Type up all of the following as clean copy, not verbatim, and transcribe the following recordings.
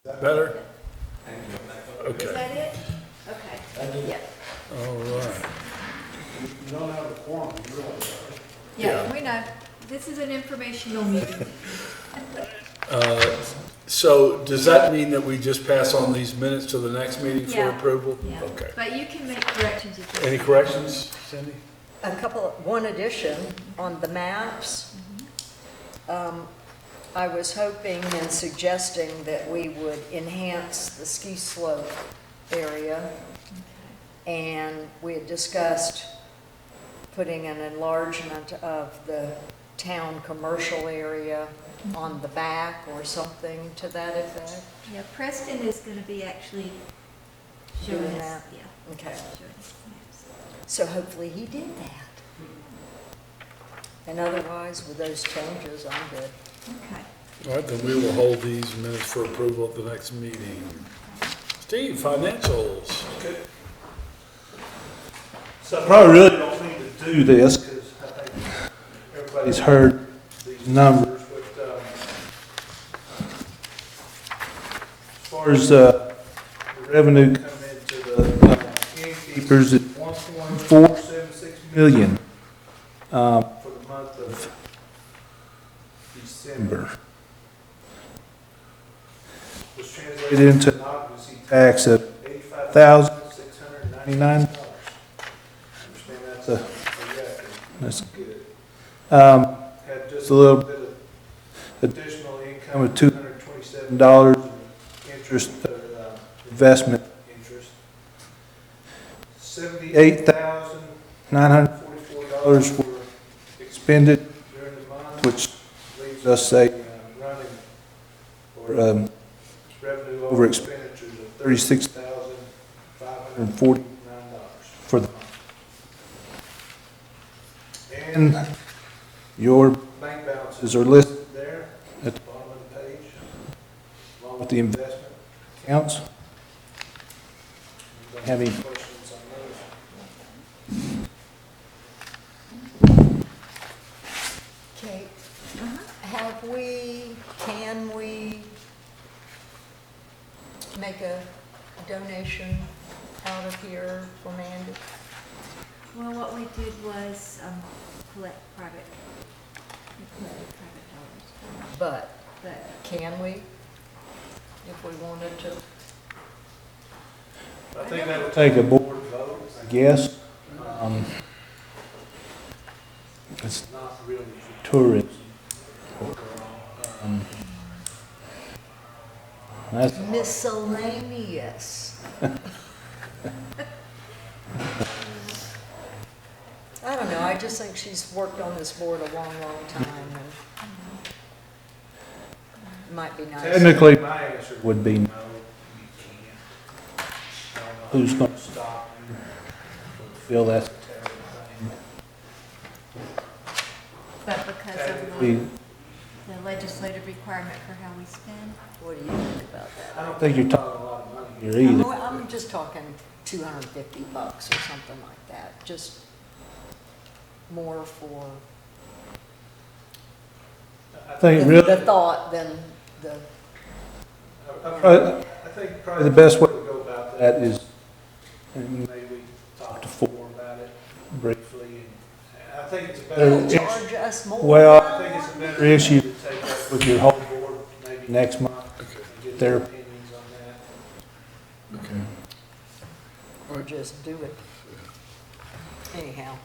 Better? Okay. Is that it? Okay. Yeah. All right. You don't have a quorum, you realize that. Yeah, we know. This is an informational meeting. So does that mean that we just pass on these minutes to the next meeting for Yeah. approval? Yeah. Okay. But you can make corrections if you. Any corrections, Cindy? One addition on the maps. I was hoping and suggesting that we would enhance the ski slope area. And we had discussed putting an enlargement of the town commercial area on the back or something to that effect. Yeah, Preston is going to be actually showing Doing us. that? Yeah. Okay. Showing us maps. So hopefully he did that. And otherwise, with those changes, I'm good. Okay. All right, then we will hold these minutes for approval at the next meeting. Steve, financials. Okay. So I probably really don't need to do this because I think everybody's heard these numbers, but as far as the revenue coming into the innkeepers, it's 1.476 million for the month of December. Was translated into an occupancy tax of $85,699. That's good. Had just a little bit of additional income of $227 in interest, investment interest. $78,944 were expended during the month, which leaves us a running or revenue over expenditures of $36,549 for the month. And your bank balances are listed there at the bottom of the page, along with the investment accounts. Have any questions on those? Kate, Uh-huh. can we make a donation out of here for Mandy? Well, what we did was collect private dollars. But But can we, if we wanted to? I think that would take a board vote, I guess. It's not really for tourism. That's Miscellaneous. I don't know, I just think she's worked on this board a long, long time, and it might be nice. technically, my answer would be no, you can't. I don't know who's going to stop you? Feel that's a terrible thing. but because of Technically, the legislative requirement for how we spend. What do you think about that? I don't think you're talking a lot of money here either. I'm just talking $250 or something like that, just more for I think the really, thought than the, I think probably the best way to go about that is, and maybe talk to Ford about it briefly. And I think it's a better they'll issue. charge us more. Well, I think it's a better issue to take up with your whole board maybe next month and get their opinions on that. Okay. Or just do it. Anyhow,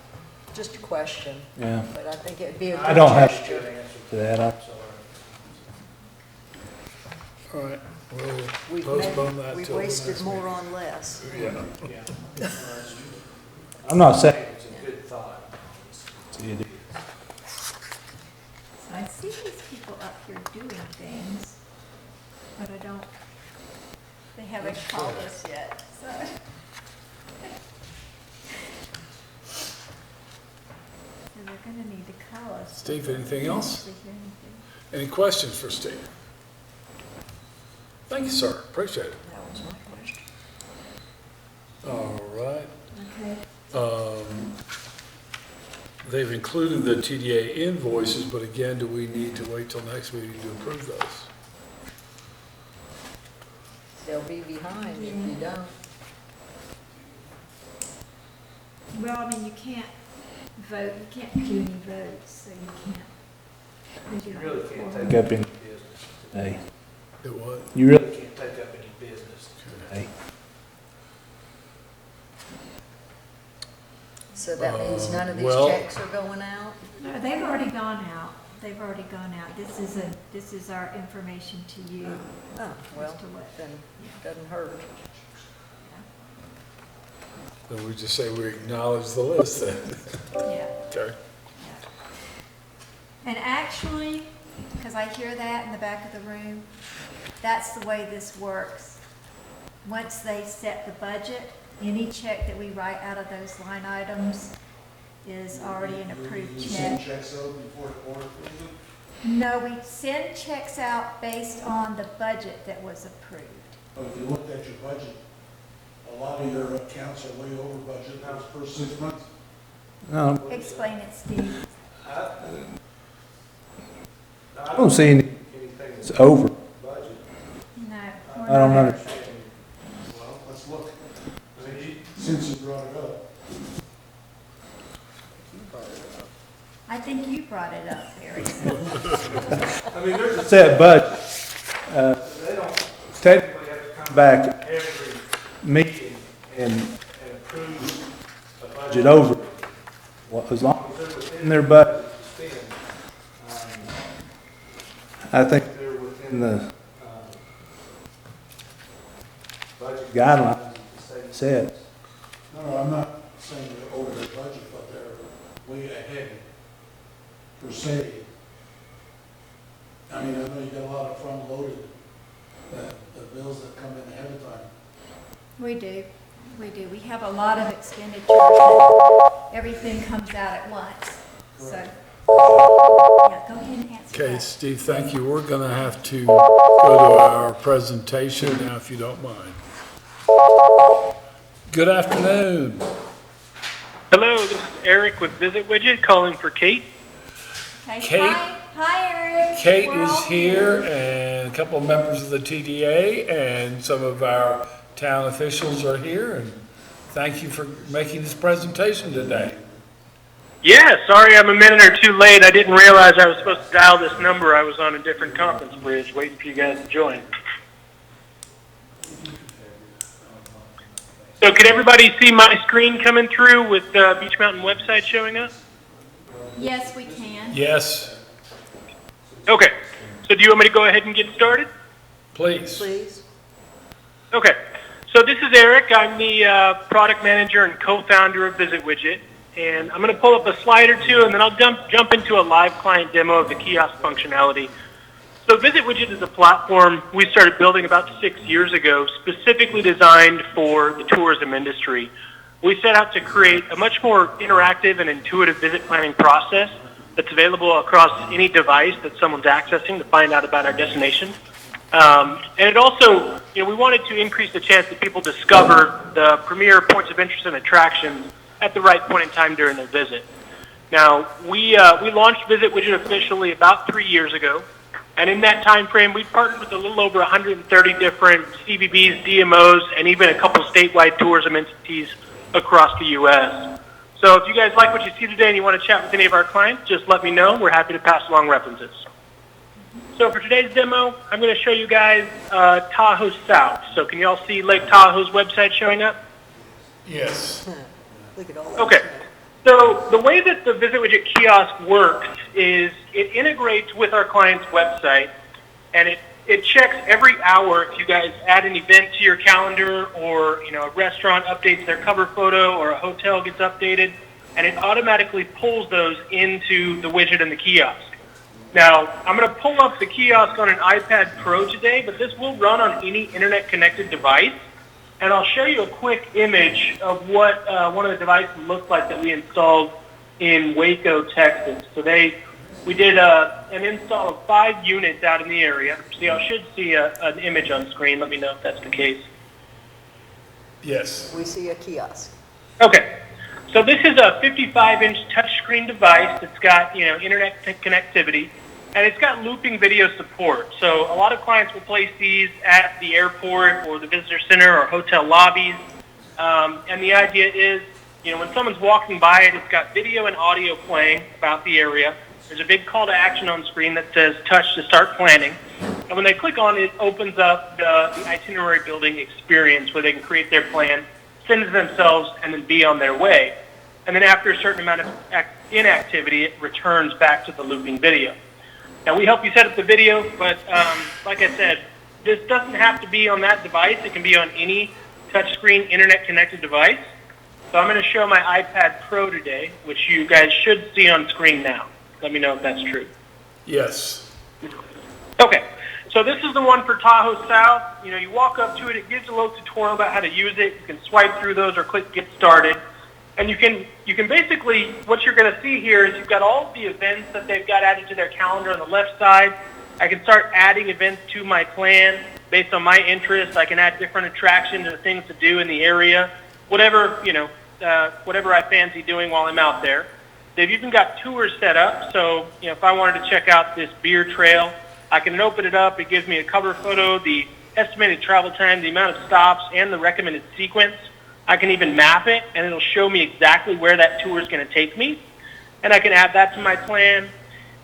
just a question, Yeah. but I think it'd be a I good don't have a gesture. good answer to that, I'm sorry. All right, we'll postpone that We've till the wasted next more meeting. on less. Yeah. Yeah. I'm not saying it's a good thought. It is. So I see these people up here doing things, but I don't, they haven't called us yet, so. So they're gonna need to call us. Steve, anything else? To hear anything. Any questions for Steve? Thank you, sir. Appreciate it. That was my question. All right. Okay. They've included the TDA invoices, but again, do we need to wait till next meeting to approve those? they'll be behind if you don't. Well, I mean, you can't vote, you can't do any votes, so you can't. 'cause you You don't really have can't quorum. take up any business today. It what? You really can't take up any business today. So that means none of these well- checks are going out? No, they've already gone out. They've already gone out. This is our information to you. Oh, well, As to what- then it doesn't hurt. Then we just say we acknowledge the list then. Yeah. Okay. And actually, because I hear that in the back of the room, that's the way this works. Once they set the budget, any check that we write out of those line items is already an approved check. checks out before the board approves it? No, we send checks out based on the budget that was approved. But if you looked at your budget, a lot of your accounts are way over budget those first 6 months. No, Explain it, Steve. I don't see anything that's over. Budget. No. I don't know. Well, let's look. Since you brought it up. I think you brought it up, Barry. I mean, there's Set budget. they don't Technically have to come back every meeting and approve a budget over. Well, as long as they're within their budget. I think they're within the budget guidelines that the state sets. No, I'm not saying they're over their budget, but they're way ahead per se. I mean, I know you got a lot of front-loaded, the bills that come in ahead of time. We do. We have a lot of expenditures that everything comes out at once. So, yeah, go ahead and answer Okay, that. Steve, thank you. We're going to have to go to our presentation now, if you don't mind. Good afternoon. Hello, this is Eric with Visit Widget calling for Kate. Okay, Kate? Hi, Eric. Kate We're is all here, and a couple of members of the TDA, and some of our town officials are here, and thank you for making this presentation today. Yeah, sorry I'm a minute or two late. I didn't realize I was supposed to dial this number. I was on a different conference bridge waiting for you guys to join. So can everybody see my screen coming through with Beach Mountain website showing up? Yes, we can. Yes, Okay, so do you want me to go ahead and get started? please. Please? Okay, so this is Eric. I'm the product manager and co-founder of Visit Widget, and I'm going to pull up a slide or two, and then I'll jump into a live client demo of the kiosk functionality. So Visit Widget is a platform we started building about 6 years ago, specifically designed for the tourism industry. We set out to create a much more interactive and intuitive visit planning process that's available across any device that someone's accessing to find out about our destination. And it also, we wanted to increase the chance that people discover the premier points of interest and attractions at the right point in time during their visit. Now, we launched Visit Widget officially about 3 years ago, and in that time frame, we've partnered with a little over 130 different CVBs, DMOs, and even a couple statewide tourism entities across the U.S. So if you guys like what you see today and you want to chat with any of our clients, just let me know. We're happy to pass along references. So for today's demo, I'm going to show you guys Tahoe South. So can you all see Lake Tahoe's website showing up? Yes. Look at all that. Okay. So the way that the Visit Widget kiosk works is it integrates with our client's website, and it checks every hour if you guys add an event to your calendar, or a restaurant updates their cover photo, or a hotel gets updated, and it automatically pulls those into the widget in the kiosk. Now, I'm going to pull up the kiosk on an iPad Pro today, but this will run on any internet-connected device. And I'll show you a quick image of what one of the devices looks like that we installed in Waco, Texas. So we did an install of 5 units out in the area. So y'all should see an image on screen. Let me know if that's the case. Yes. We see a kiosk. Okay. So this is a 55-inch touchscreen device that's got internet connectivity. and it's got looping video support. So a lot of clients will place these at the airport or the visitor center or hotel lobbies. And the idea is, when someone's walking by it, it's got video and audio playing about the area. There's a big call to action on screen that says touch to start planning. And when they click on it, it opens up the itinerary building experience where they can create their plan, send it to themselves, and then be on their way. And then after a certain amount of inactivity, it returns back to the looping video. Now, we help you set up the video, but like I said, this doesn't have to be on that device. It can be on any touchscreen, internet-connected device. So I'm going to show my iPad Pro today, which you guys should see on screen now. Let me know if that's true. Yes. Okay. So this is the one for Tahoe South. You walk up to it. It gives a little tutorial about how to use it. You can swipe through those or click Get Started. And you can basically, what you're going to see here is you've got all the events that they've got added to their calendar on the left side. I can start adding events to my plan based on my interests. I can add different attractions or things to do in the area, whatever I fancy doing while I'm out there. They've even got tours set up. So, if I wanted to check out this beer trail, I can open it up. It gives me a cover photo, the estimated travel time, the amount of stops, and the recommended sequence. I can even map it, and it'll show me exactly where that tour is going to take me. And I can add that to my plan.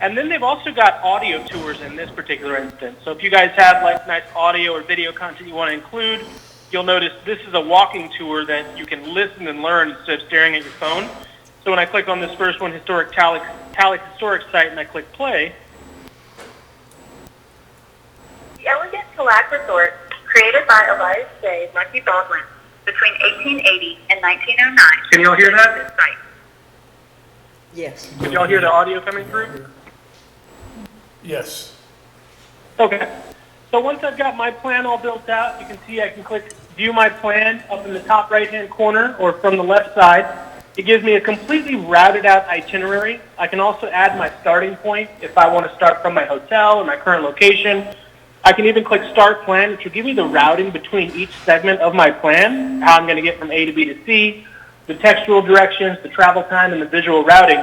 And then they've also got audio tours in this particular instance. So if you guys have nice audio or video content you want to include, you'll notice this is a walking tour that you can listen and learn instead of staring at your phone. So when I click on this first one, Historic Talek Historic Site, and I click play. The elegant Talek Resort, created by Elias J. Lucky Baldwin between 1880 and 1909. Can you all hear that? Site. Yes. Did y'all hear the audio coming through? Yes. Okay. So once I've got my plan all built out, you can see I can click View My Plan up in the top right-hand corner or from the left side. It gives me a completely routed out itinerary. I can also add my starting point if I want to start from my hotel or my current location. I can even click Start Plan, which will give me the routing between each segment of my plan, how I'm going to get from A to B to C, the textual directions, the travel time, and the visual routing.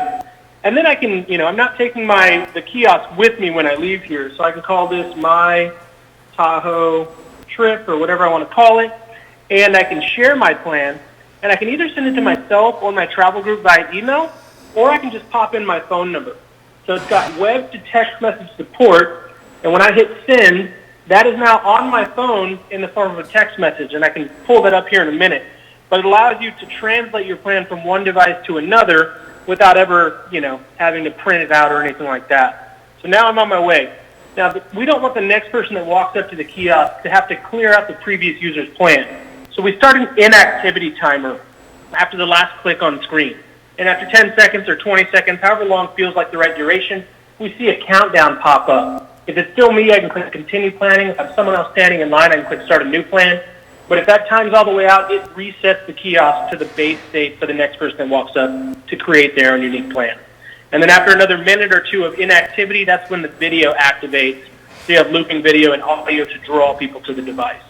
And then I can, I'm not taking the kiosk with me when I leave here, so I can call this my Tahoe trip or whatever I want to call it, and I can share my plan, and I can either send it to myself or my travel group via email, or I can just pop in my phone number. So it's got web to text message support, and when I hit send, that is now on my phone in the form of a text message, and I can pull that up here in a minute. But it allows you to translate your plan from one device to another without ever, having to print it out or anything like that. So now I'm on my way. Now, we don't want the next person that walks up to the kiosk to have to clear out the previous user's plan. So we start an inactivity timer after the last click on screen. And after 10 seconds or 20 seconds, however long feels like the right duration, we see a countdown pop up. If it's still me, I can click Continue Planning. If I have someone else standing in line, I can click Start a New Plan. But if that time's all the way out, it resets the kiosk to the base state for the next person that walks up to create their own unique plan. And then after another minute or two of inactivity, that's when the video activates. So you have looping video and audio to draw people to the device.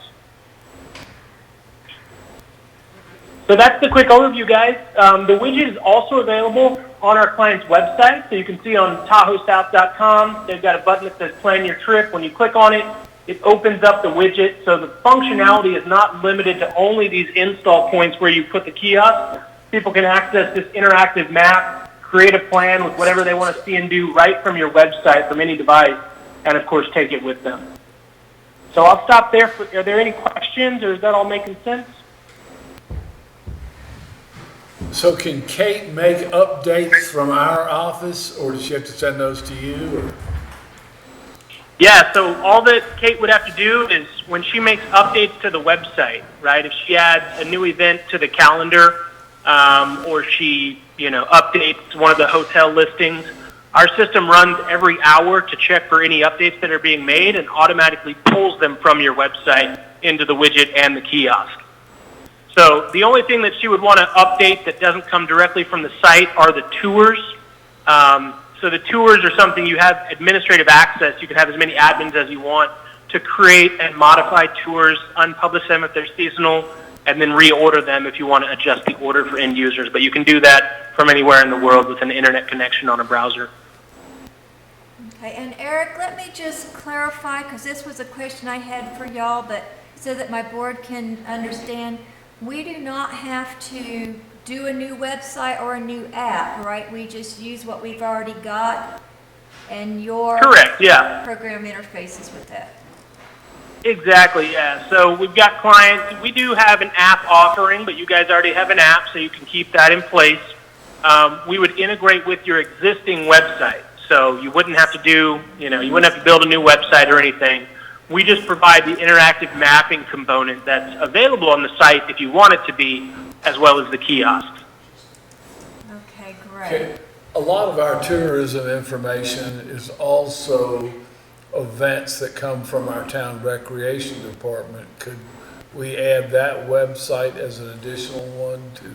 So that's the quick overview, guys. The widget is also available on our client's website. So you can see on TahoeSouth.com, they've got a button that says Plan Your Trip. When you click on it, it opens up the widget. So the functionality is not limited to only these install points where you put the kiosk. People can access this interactive map, create a plan with whatever they want to see and do right from your website from any device, and of course take it with them. So I'll stop there. Are there any questions, or is that all making sense? So can Kate make updates from our office, or does she have to send those to you? Or? Yeah, so all that Kate would have to do is when she makes updates to the website, right? If she adds a new event to the calendar, or she, updates one of the hotel listings, our system runs every hour to check for any updates that are being made and automatically pulls them from your website into the widget and the kiosk. So the only thing that she would want to update that doesn't come directly from the site are the tours. So the tours are something you have administrative access. You can have as many admins as you want to create and modify tours, unpublish them if they're seasonal, and then reorder them if you want to adjust the order for end users. But you can do that from anywhere in the world with an internet connection on a browser. Okay, and Eric, let me just clarify, because this was a question I had for y'all, but so that my board can understand, we do not have to do a new website or a new app, right? We just use what we've already got, and your Correct, yeah. program interfaces with that. Exactly, yeah. So we've got clients, we do have an app offering, but you guys already have an app, so you can keep that in place. We would integrate with your existing website. So you wouldn't have to do, you wouldn't have to build a new website or anything. We just provide the interactive mapping component that's available on the site if you want it to be, as well as the kiosks. Okay, great. Okay. A lot of our tourism information is also events that come from our town recreation department. Could we add that website as an additional one to?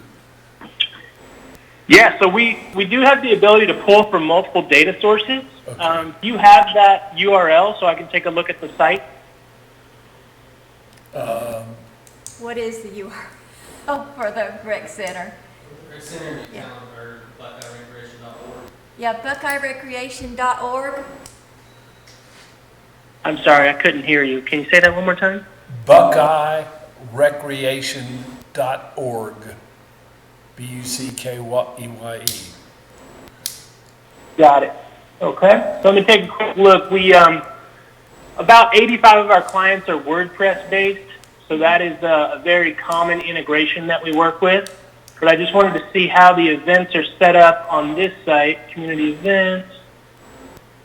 Yeah, so we do have the ability to pull from multiple data sources. Okay. You have that URL, so I can take a look at the site. What is the URL? Oh, for the rec center. Rec Center Yeah. account or BuckeyeRecreation.org. Yeah, BuckeyeRecreation.org. I'm sorry, I couldn't hear you. Can you say that one more time? BuckeyeRecreation.org. BuckeYe. Got it. Okay. So let me take a quick look. We about 85 of our clients are WordPress based, so that is a very common integration that we work with. But I just wanted to see how the events are set up on this site, community events.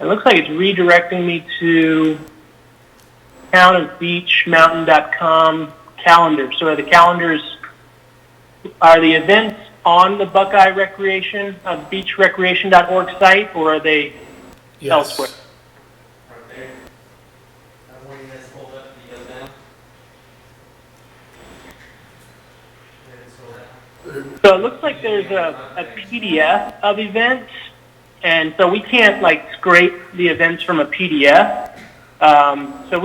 It looks like it's redirecting me to townandbeachmountain.com calendar. So are the events on the Buckeye Recreation, beachrecreation.org site, or are they elsewhere? Right there. That one you guys hold up the event. So it looks like there's a PDF of events, and so we can't scrape the events from a PDF. So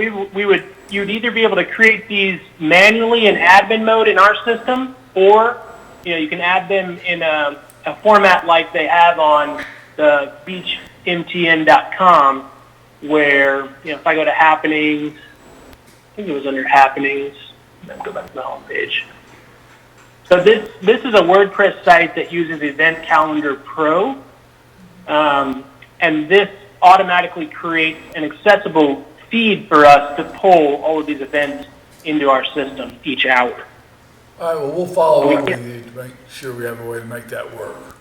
you'd either be able to create these manually in admin mode in our system, or you can add them in a format like they have on the beachmtn.com, where if I go to happenings, I think it was under happenings. Let me go back to the home page. So this is a WordPress site that uses Event Calendar Pro, and this automatically creates an accessible feed for us to pull all of these events into our system each hour. All right, well, we'll follow up with you to make sure we have a way to make that work.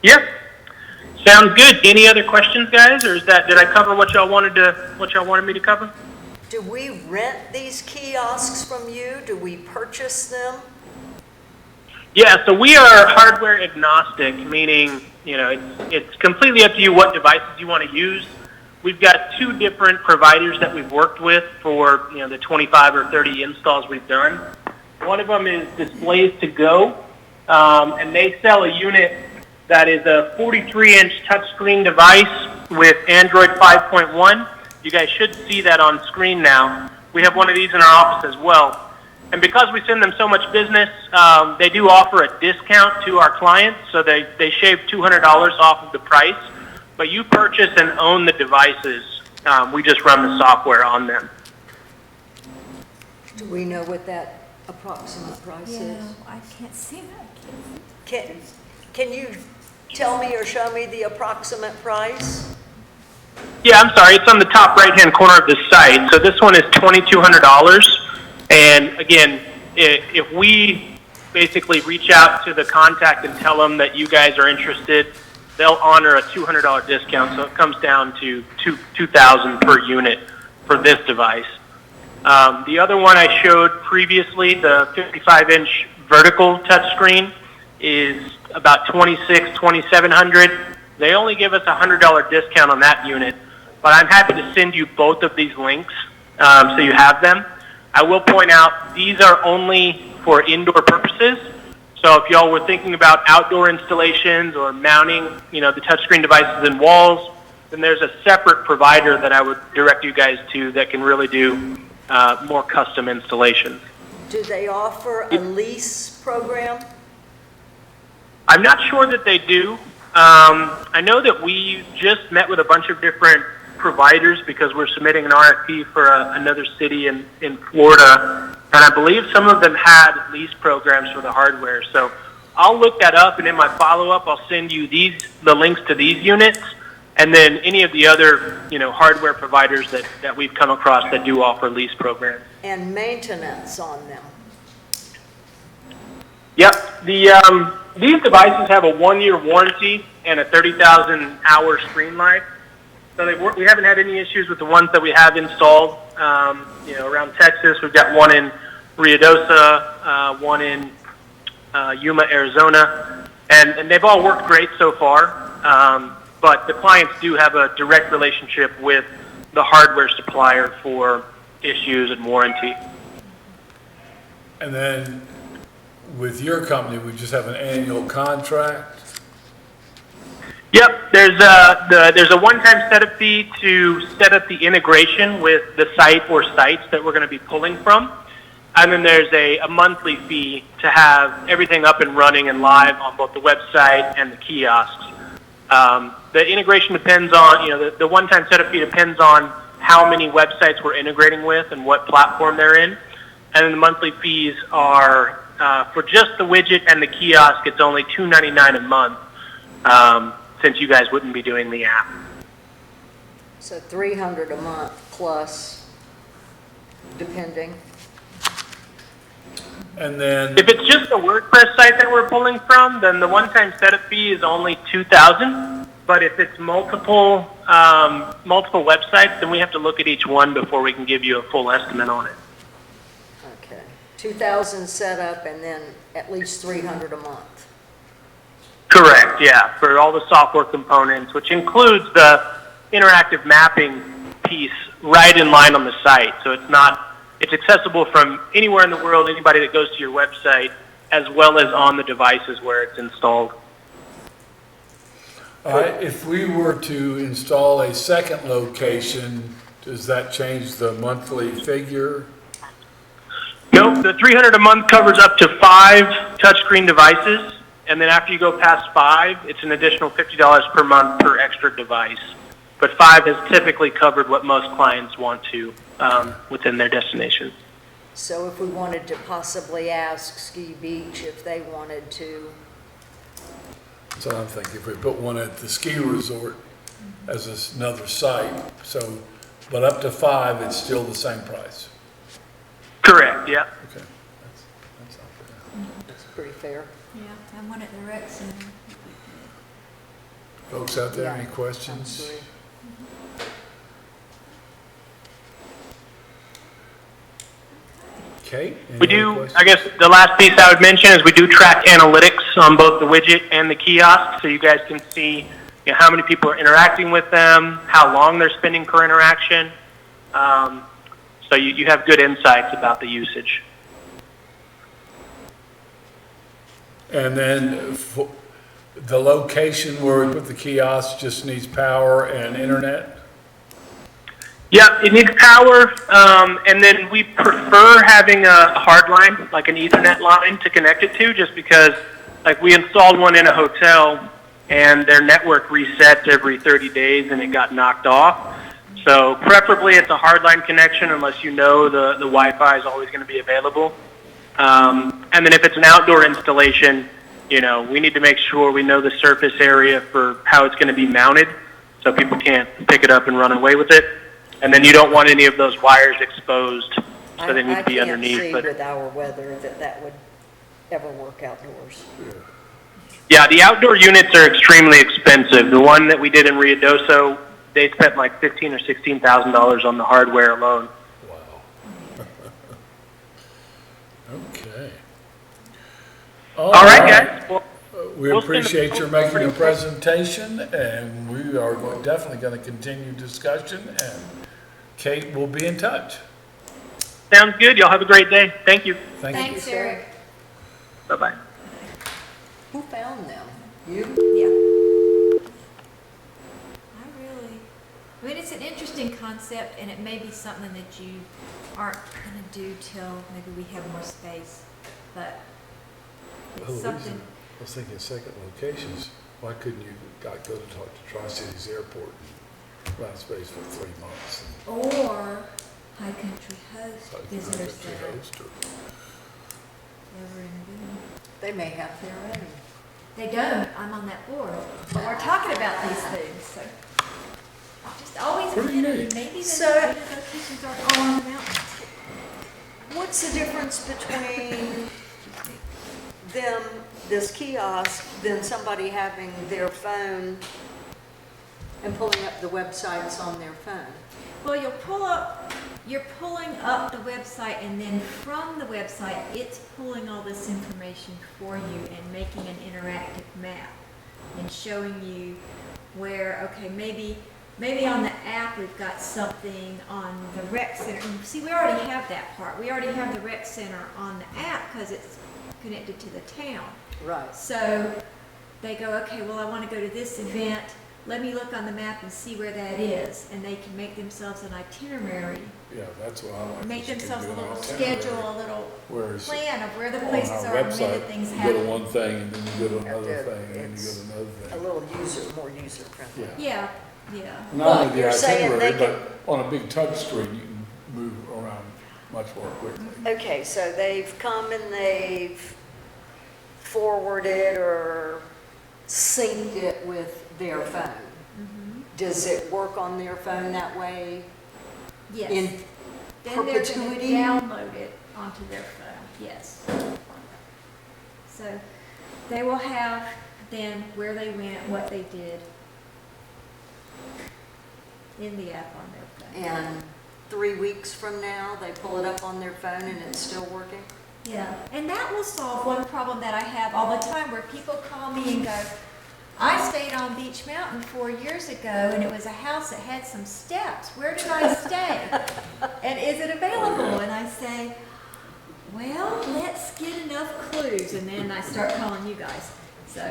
Yep. Sounds good. Any other questions, guys, or did I cover what y'all wanted me to cover? Do we rent these kiosks from you? Do we purchase them? Yeah, so we are hardware agnostic, meaning, it's completely up to you what devices you want to use. We've got 2 different providers that we've worked with for, the 25 or 30 installs we've done. One of them is Displays to Go, and they sell a unit that is a 43-inch touchscreen device with Android 5.1. You guys should see that on screen now. We have one of these in our office as well. And because we send them so much business, they do offer a discount to our clients, so they shave $200 off of the price. But you purchase and own the devices. We just run the software on them. Do we know what that approximate price Yeah, is? I can't see that. Can you tell me or show me the approximate price? Yeah, I'm sorry. It's on the top right-hand corner of the site. So this one is $2,200. And again, if we basically reach out to the contact and tell them that you guys are interested, they'll honor a $200 discount. So it comes down to $2,000 per unit for this device. The other one I showed previously, the 55-inch vertical touchscreen, is about $2,700. They only give us a $100 discount on that unit, but I'm happy to send you both of these links so you have them. I will point out these are only for indoor purposes. So if y'all were thinking about outdoor installations or mounting, the touchscreen devices in walls, then there's a separate provider that I would direct you guys to that can really do more custom installations. Do they offer a lease program? I'm not sure that they do. I know that we just met with a bunch of different providers because we're submitting an RFP for another city in Florida, and I believe some of them had lease programs for the hardware. So I'll look that up, and in my follow-up, I'll send you the links to these units, and then any of the other, hardware providers that we've come across that do offer lease programs. And maintenance on them. Yep. These devices have a 1-year warranty and a 30,000-hour screen life. So we haven't had any issues with the ones that we have installed. Around Texas, we've got one in Ruidosa, one in Yuma, Arizona, and they've all worked great so far. But the clients do have a direct relationship with the hardware supplier for issues and warranty. And then with your company, we just have an annual contract? Yep, there's a one-time setup fee to set up the integration with the site or sites that we're going to be pulling from. And then there's a monthly fee to have everything up and running and live on both the website and the kiosks. The integration depends on, the one-time setup fee depends on how many websites we're integrating with and what platform they're in. And then the monthly fees are, for just the widget and the kiosk, it's only $2.99 a month, since you guys wouldn't be doing the app. So $300 a month plus, depending. And then, If it's just a WordPress site that we're pulling from, then the one-time setup fee is only $2,000. But if it's multiple websites, then we have to look at each one before we can give you a full estimate on it. Okay. 2,000 setup and then at least 300 a month. Correct, yeah, for all the software components, which includes the interactive mapping piece right in line on the site. So it's accessible from anywhere in the world, anybody that goes to your website, as well as on the devices where it's installed. if we were to install a second location, does that change the monthly figure? Nope, the $300 a month covers up to 5 touchscreen devices, and then after you go past 5, it's an additional $50 per month per extra device. But 5 has typically covered what most clients want to within their destination. So if we wanted to possibly ask Ski Beach if they wanted to, So I'm thinking if we put one at the ski resort as another site, but up to 5, it's still the same price. Correct, yeah. Okay. That's not bad. it's pretty fair. Yeah, and one at the rec center. Folks out there, Yeah, any questions? absolutely. Kate? any We other do, questions? I guess the last piece I would mention is we do track analytics on both the widget and the kiosk, so you guys can see how many people are interacting with them, how long they're spending per interaction. So you have good insights about the usage. And then the location where we put the kiosk just needs power and internet? Yeah, it needs power, and then we prefer having a hard line, like an Ethernet line to connect it to, just because, like, we installed one in a hotel, and their network resets every 30 days, and it got knocked off. So preferably it's a hardline connection, unless you know the Wi-Fi is always going to be available. And then if it's an outdoor installation, we need to make sure we know the surface area for how it's going to be mounted, so people can't pick it up and run away with it. And then you don't want any of those wires exposed, so they need to be underneath. I can't But see with our weather that would ever work outdoors. yeah, the outdoor units are extremely expensive. The one that we did in Ruidosa, they spent like $15,000 or $16,000 on the hardware alone. Wow. Okay. All right, guys. Well, We We'll send appreciate a- your making a presentation, and we are definitely going to continue discussion, and Kate will be in touch. sounds good. Y'all have a great day. Thank you. Thank you. Thanks, Eric. Bye-bye. Who found them? You? Yeah. I mean, it's an interesting concept, and it may be something that you aren't gonna do till maybe we have more space, but Well, it's something. I was thinking second locations. Why couldn't you go to talk to Tri-Cities Airport in Las Vegas for 3 months? Or High Country Host Like, Visitor country Center. host or- Over in Boone. They may have their own. They don't, I'm on that board, but we're talking about these things, so. Just always Pretty consider, neat. maybe the So- locations are all on the mountains. What's the difference between them, this kiosk, than somebody having their phone and pulling up the websites on their phone? Well, you're pulling up the website, and then from the website, it's pulling all this information for you and making an interactive map and showing you where, okay, maybe on the app we've got something on the rec center. And see, we already have that part. We already have the rec center on the app because it's connected to the town. Right. So they go, okay, well, I want to go to this event. Let me look on the map and see where that is. And they can make themselves an itinerary, Yeah, that's what I like. make is you can themselves a do an little itinerary. schedule, a little Whereas plan of where the on places our are and when the website, things you go to happen. one thing and then you go to Yeah, another thing and then you go it's to another A thing. little more user friendly. Yeah. Yeah. Not But only the you're saying itinerary, they but on a big touch screen, you can move around much more quickly. Okay, so they've come and they've forwarded or synced it with their phone. Mhm. Does it work on their phone that way? Yes. In Then they're going to perpetuity? download it onto their phone, yes. So they will have then where they went, what they did in the app on their phone. And 3 weeks from now, they pull it up on their phone and it's still working? Yeah, and that will solve one problem that I have all the time where people call me and go, I stayed on Beach Mountain 4 years ago and it was a house that had some steps. Where did I stay? And is it available? And I say, well, let's get enough clues. And then I start calling you guys. So,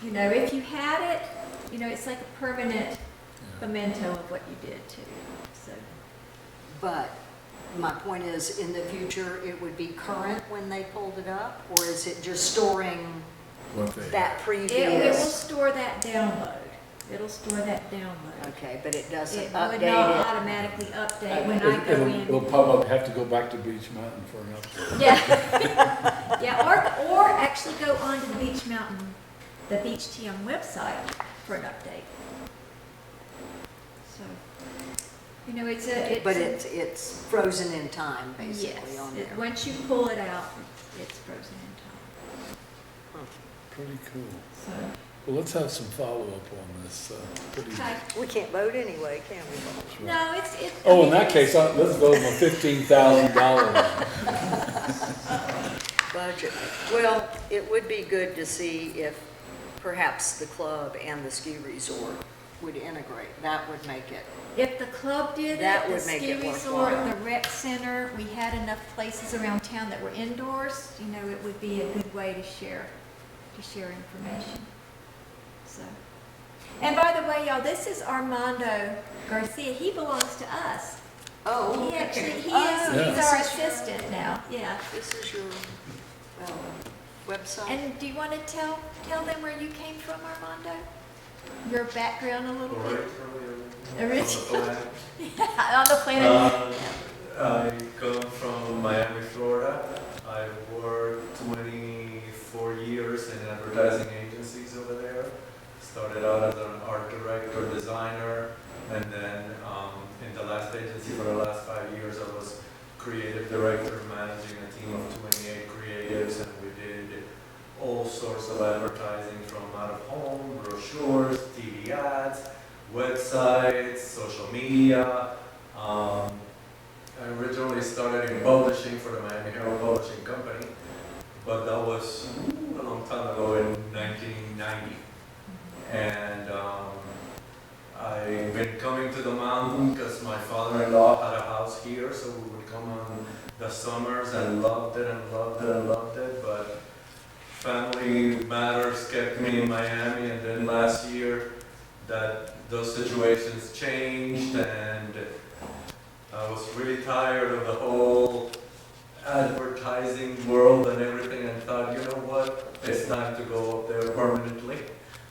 if you had it, it's like a permanent memento of what you did too. So, But my point is, in the future, it would be current when they pulled it up? Or is it just storing What they that it will previous? store that download. It'll store that download. Okay, but it doesn't It would not update automatically update when I go It'll in. probably have to go back to Beach Mountain for an update. Yeah. Yeah, or actually go onto the Beach Mountain, the Beach TM website for an update. So, But it's frozen in time, basically, yes, on there. once you pull it out, it's frozen in time. Pretty cool. So, Well, let's have some follow-up on this. Pretty- okay. We can't vote anyway, can we? No, it's. Oh, in that case, let's go with my $15,000. Budget. Well, it would be good to see if perhaps the club and the ski resort would integrate. That would make it. If the club did That it, the would make ski it resort, worthwhile. the rec center, we had enough places around town that were indoors, it would be a good way to share information. So, and by the way, y'all, this is Armando Garcia. He belongs to us. Oh, He actually, he's Yeah. our assistant now, yeah. this is your website? And do you want to tell them where you came from, Armando? Your background a little bit? Original. On the planet. I come from Miami, Florida. I worked 24 years in advertising agencies over there. Started out as an art director, designer, and then in the last agency for the last 5 years I was creative director, managing a team of 28 creatives, and we did all sorts of advertising from out of home, brochures, TV ads, websites, social media. I originally started in publishing for the Miami Herald Publishing Company, but that was a long time ago in 1990. And I've been coming to the mountain because my father-in-law had a house here, so we would come on the summers and loved it and loved it and loved it, but family matters kept me in Miami, and then last year those situations changed, and I was really tired of the whole advertising world and everything, and thought, you know what, it's time to go up there permanently.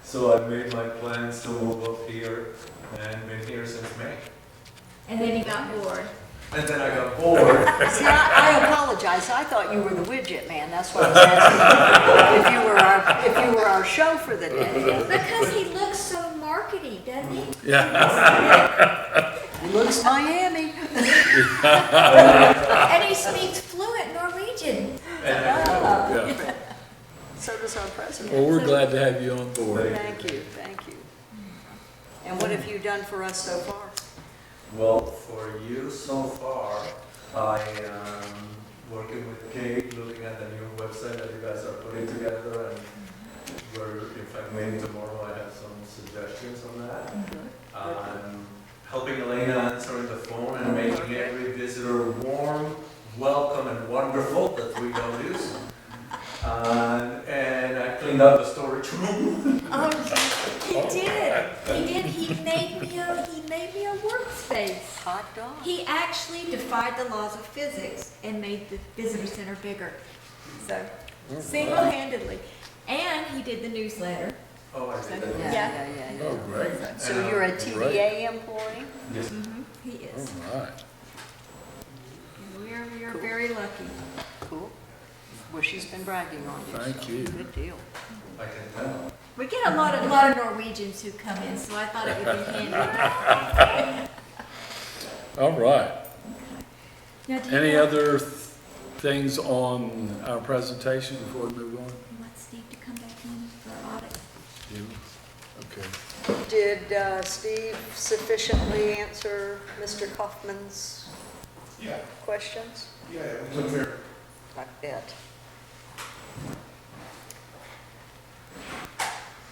So I made my plans to move up here and been here since May. And then he got bored. And then I got bored. See, I apologize, I thought you were the widget man, that's why I was asking if you were our show for the day. Because he looks so markety, doesn't he? Yeah. He looks Miami. And he speaks fluent Norwegian. Yeah. So does our president. Well, we're glad to have you on board. Thank you, thank you. And what have you done for us so far? Well, for you so far, I am working with Kate, looking at the new website that you guys are putting together, and in fact, maybe tomorrow I have some suggestions on that. I'm helping Elena answering the phone and making every visitor warm, welcome, and wonderful, the 3 W's. And I cleaned up the storage room. Oh, he did. He did. He made me a workspace. Hot dog. He actually defied the laws of physics and made the visitor center bigger. So, single-handedly. And he did the newsletter. Oh, I did that. Yeah. Oh, great. So you're a TDA employee? Yes. He is. All right. We are very lucky. Cool. Well, she's been bragging on you. Thank so you. Good deal. I can tell. We get a lot of Norwegians who come in, so I thought it would be handy. All right. Now, do you Any want- other things on our presentation before we move on? You want Steve to come back in for audit? You? Okay. Did Steve sufficiently answer Mr. Kaufman's Yeah, questions? yeah, we took care. I bet.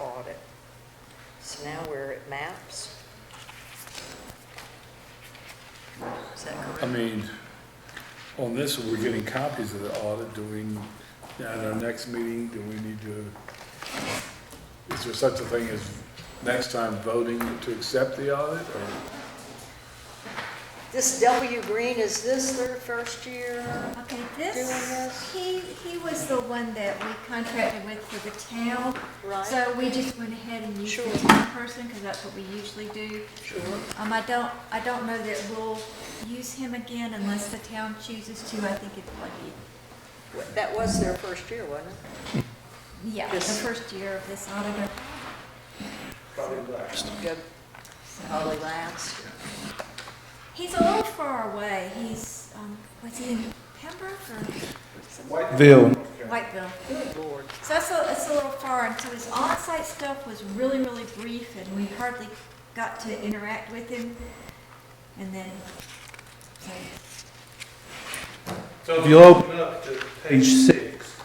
Audit. So now we're at maps. Is that correct? I mean, on this, we're getting copies of the audit. Do we, at our next meeting, do we need to, is there such a thing as next time voting to accept the audit? Or? This W. Green, is this their first year? Okay, Doing this? he was the one that we contracted with for the town. Right. So we just went ahead and used Sure. the town person, because that's what we usually do. Sure. I don't know that we'll use him again unless the town chooses to. I think it's lucky. That was their first year, wasn't it? Yeah, the Just- first year of this auditor. Probably last. Good. Probably last. He's a little far away. He's, was he in Pembroke or Ville. Whiteville? Good Lord. So it's a little far, and so his on-site stuff was really, really brief, and we hardly got to interact with him. And then, So if you open up to page 6,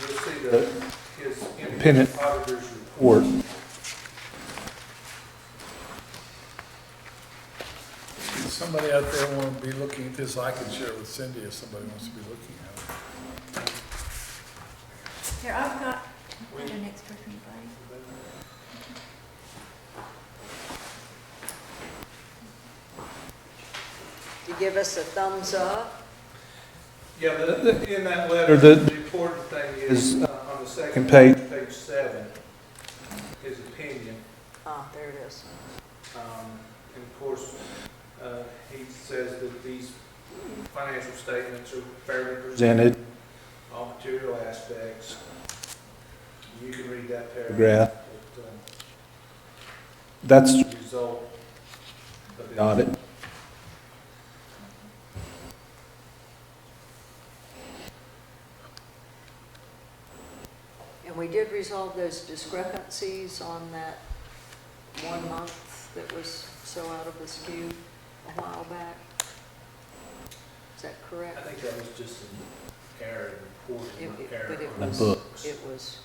you'll see his independent auditor's report. Somebody out there want to be looking at this? I can share it with Cindy if somebody wants to be looking at it. here, I've got an extra for anybody. You give us a thumbs up? Yeah, in that letter, the important thing is on the second page, page 7, his opinion. Ah, there it is. And of course, he says that these financial statements are fairly presented, all material aspects. You can read that paragraph. But, that's the result of the audit. And we did resolve those discrepancies on that 1 month that was so out of the skew a while back. Is that correct? I think that was just an error in reporting, But error it on the was, books. it was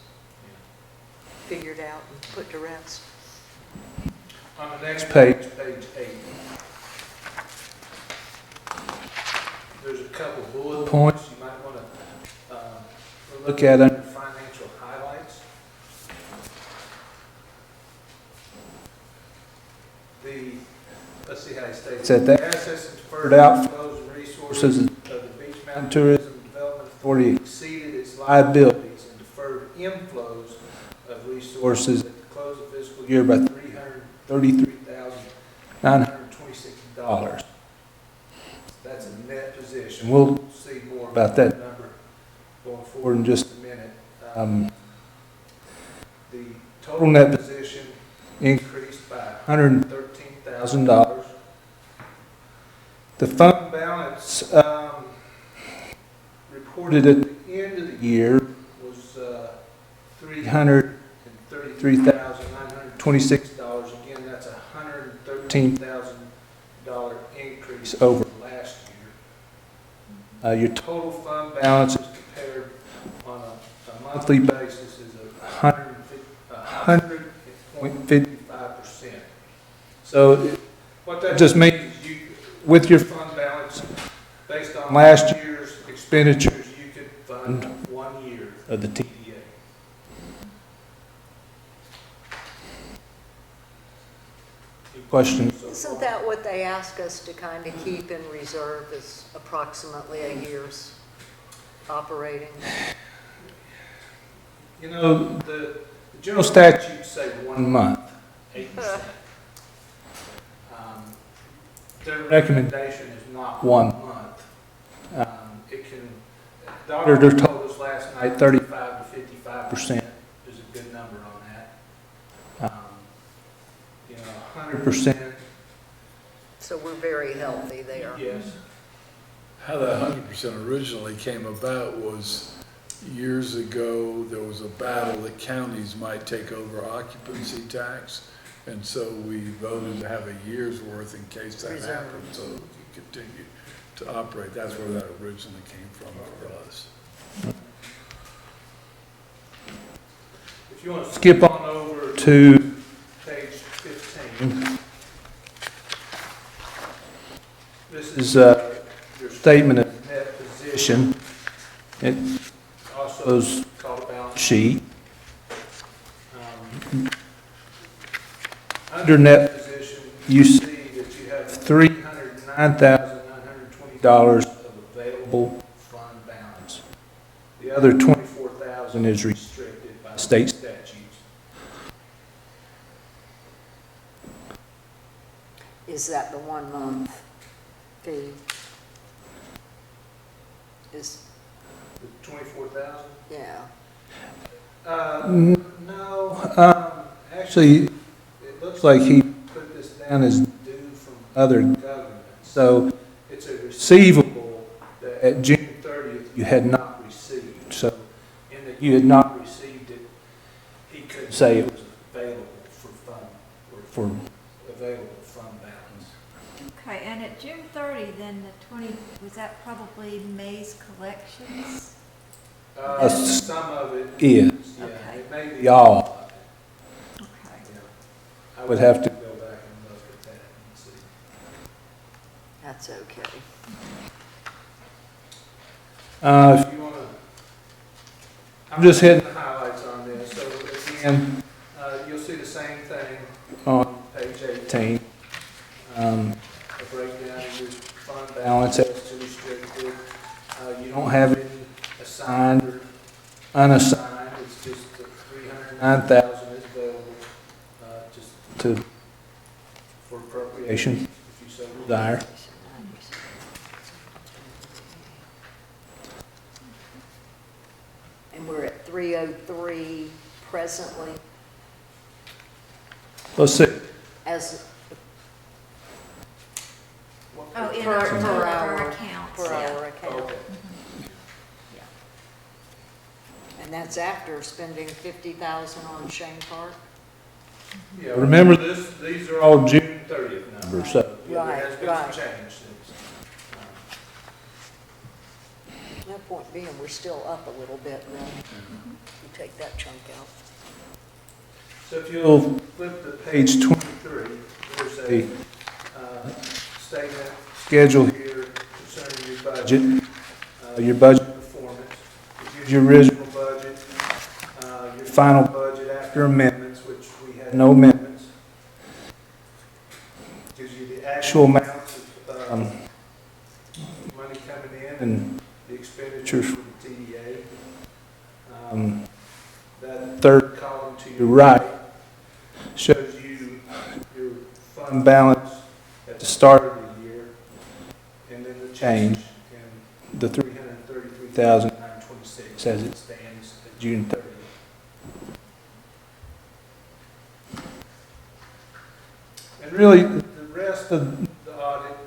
figured out and put to rest. On the next page, page 8, there's a couple bullet points you might want to look at under financial highlights. Let's see how he states it. The assets and deferred outflows and resources of the Beach Mountain Tourism Development Authority exceeded its liabilities, and deferred inflows of resources fiscal year by $333,926. That's a net position. And we'll see more about that number going forward forward in just a minute. The total net position increased by $113,000. $13,000. The fund balance reported at the end of the year was $333,926. Again, that's a $113,000 increase over last year. Your total fund balance is compared on a monthly basis is 100.55%. So what that just means is you, with your fund balance, based on last year's expenditures, you could fund 1 year of the TDA. Any questions? Isn't that what they ask us to kind of keep in reserve, is approximately a year's operating? You know, the general statutes say 1 month, 8%. Their recommendation is not 1 month. It can, the auditor told us last night 35 to 55% is a good number on that. You know, 100%. So we're very healthy there. Yes. How that 100% originally came about was years ago, there was a battle that counties might take over occupancy tax. And so we voted to have a year's worth in case that happened, so we could continue to operate. That's where that originally came from for us. If you want to skip on over to page 15. This is your statement of net position. It also is called a balance sheet. Under net position, you see that you have $309,920 of available fund balance. The other $24,000 is restricted by state statutes. Is that the 1 month fee? Is, The 24,000? yeah. No, actually, it looks like he put this down as due from other governments. So it's a receivable that at June 30th you had not received. So in that you had not received it, he could say it was available for fund, or for available fund balance. Okay, and at June 30, then the 20, was that probably May's collections? Some of it is, yeah. Okay. It may be all of it. Okay. Yeah. I would have to go back and look at that and see. That's okay. If you want to, I'm just hitting the highlights on this. So again, you'll see the same thing on page 18. A breakdown of your fund balance as to restricted. You don't have any assigned or unassigned. It's just the 309,000 is available just for appropriation if you so desire. And we're at 303 presently Let's see. as Oh, in Per- our, per our hour. accounts, per yeah. hour account. Okay. And that's after spending 50,000 on Shane Park? Yeah, remember this, these are all June 30th numbers, so yeah, Right, there has been right. some change since. No point being, we're still up a little bit then. You take that chunk out. So if you'll flip to page 23, there's a statement, schedule here concerning your budget performance. It gives your original budget, your final budget after amendments, which we had no amendments. Gives you the actual amounts of money coming in and the expenditures for the TDA. That third column to your right shows fund balance at the start of the year, And then the change, and the 333,926 as it stands at June 30th. And Really, the rest of the audit,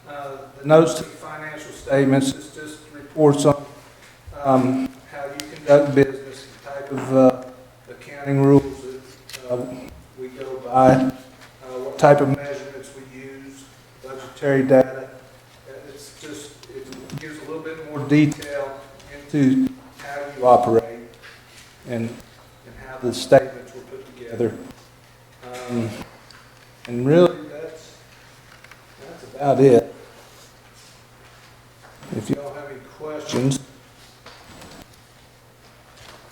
the notes to financial statements, statements is just reports on how you conduct conduct business, business, the type of of accounting rules that we go by, what type type of of measurements we use, budgetary data, It's just, it gives a little bit more detail detail to into how to you operate operate and and how the the statements statements were put together. together. And really, That's about it. If If you y'all have any questions,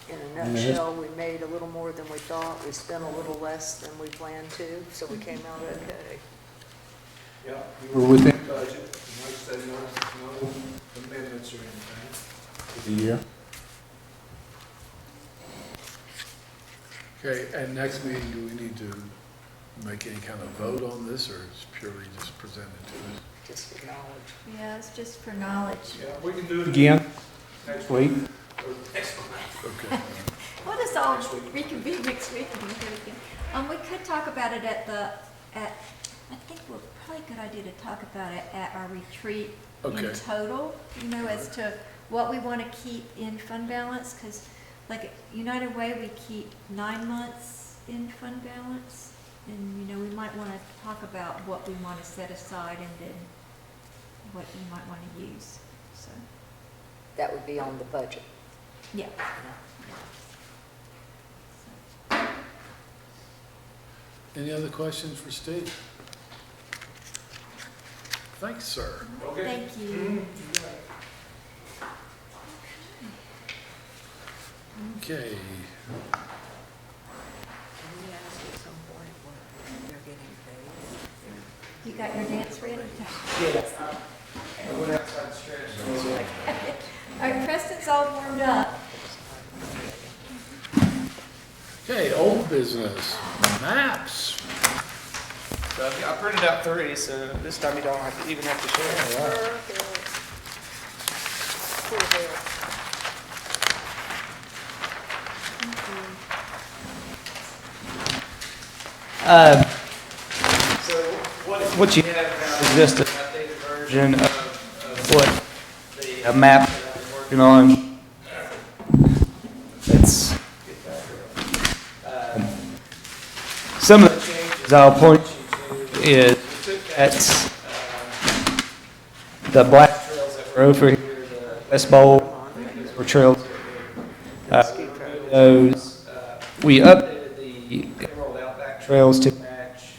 In a nutshell, we made a little more than we thought, we spent a little less than we planned to, so we came out okay. yeah, you were were within within budget, and like I said, no amendments or anything. the year. Okay, and next meeting, do we need to make any kind of vote on this, or it's purely just presented to us? Just acknowledge. Yeah, it's just for knowledge. Yeah, we can do it Again, next week. week. Or next week. Okay. We'll just all reconvene next week and do it again. We could talk about it I think we're probably a good idea to talk about it at our retreat Okay. in total, as to what we want to keep in fund balance, because like at United Way, we keep 9 months in fund balance. And, we might want to talk about what we want to set aside and then what you might want to use, so, That would be on the budget. yeah. Any other questions for Steve? Thanks, sir. Okay. Thank you. Okay. Can we ask at some point what they're getting paid? You got your dance ready? I went outside and stretched. All right, Preston's all warmed up. Okay, old business, maps. So I printed out 3, so this time you don't even have to share. Poor Bill. So what you have now is just an updated version of what the map that I'm working on. It's some of the changes I'll point you to is we took that the black trails that were over here, the West Bowl, these were trails. Those we updated the Emerald Outback trails to match.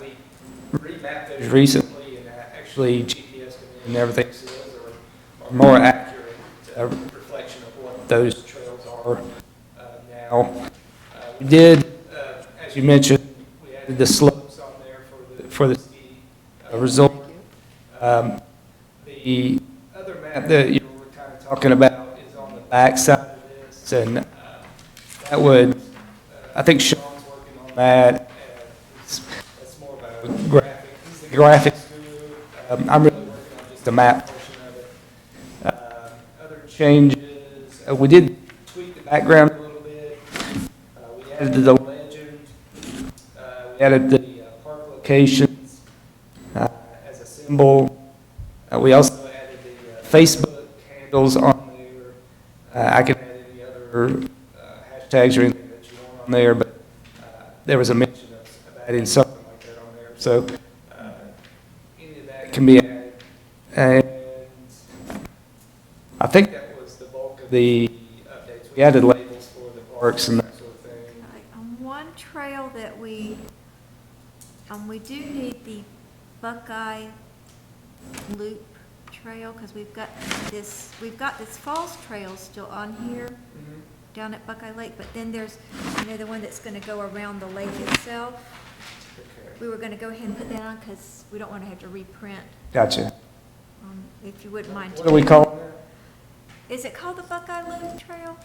We remapped those recently, and actually GPS and everything says are more accurate reflection of what those trails are now. We did, as you mentioned, we added the slopes on there for the ski resort. The other map that you were kind of talking about is on the back side of this, and that would, I think Sean's working on that. That's more of a graphic. He's the graphics guru. I'm really working on just the map portion of it. Other changes, we did tweak the background a little bit. We added the legend. We added the park locations as a symbol. We also added the Facebook handles on there. I can add any other hashtags or anything that you want on there, but there was a mention of adding something like that on there. So any of that can be added. And I think that was the bulk of the updates. We added labels for the parks and that sort of thing. On one trail that we do need the Buckeye Loop Trail, because we've got this Falls Trail still on here, down at Buckeye Lake, but then there's, the one that's gonna go around the lake itself. We were gonna go ahead and put that on, because we don't wanna have to reprint, Gotcha. if you wouldn't mind. What do we call it? Is it called the Buckeye Loop Trail?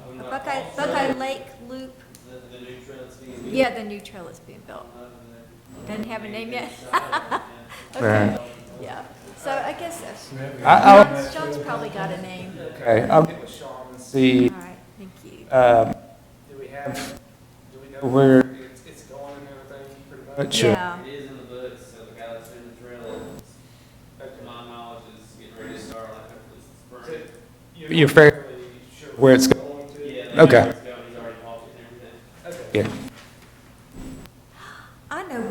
Buckeye Lake Loop. The new trail that's being built. Yeah, the new trail that's being built. Doesn't have a name yet? Okay, Right. yeah. So I guess I'll, Sean's probably got a name. okay, I'll get with Sean and see, All right, thank you. do we know where it's going and everything pretty much? Yeah. It is in the books, so the guy that's doing the trail, to my knowledge, is getting ready to start like hopefully spring. You're fairly sure where it's going to? Yeah. Okay. He's already walked it and everything. Yeah. I know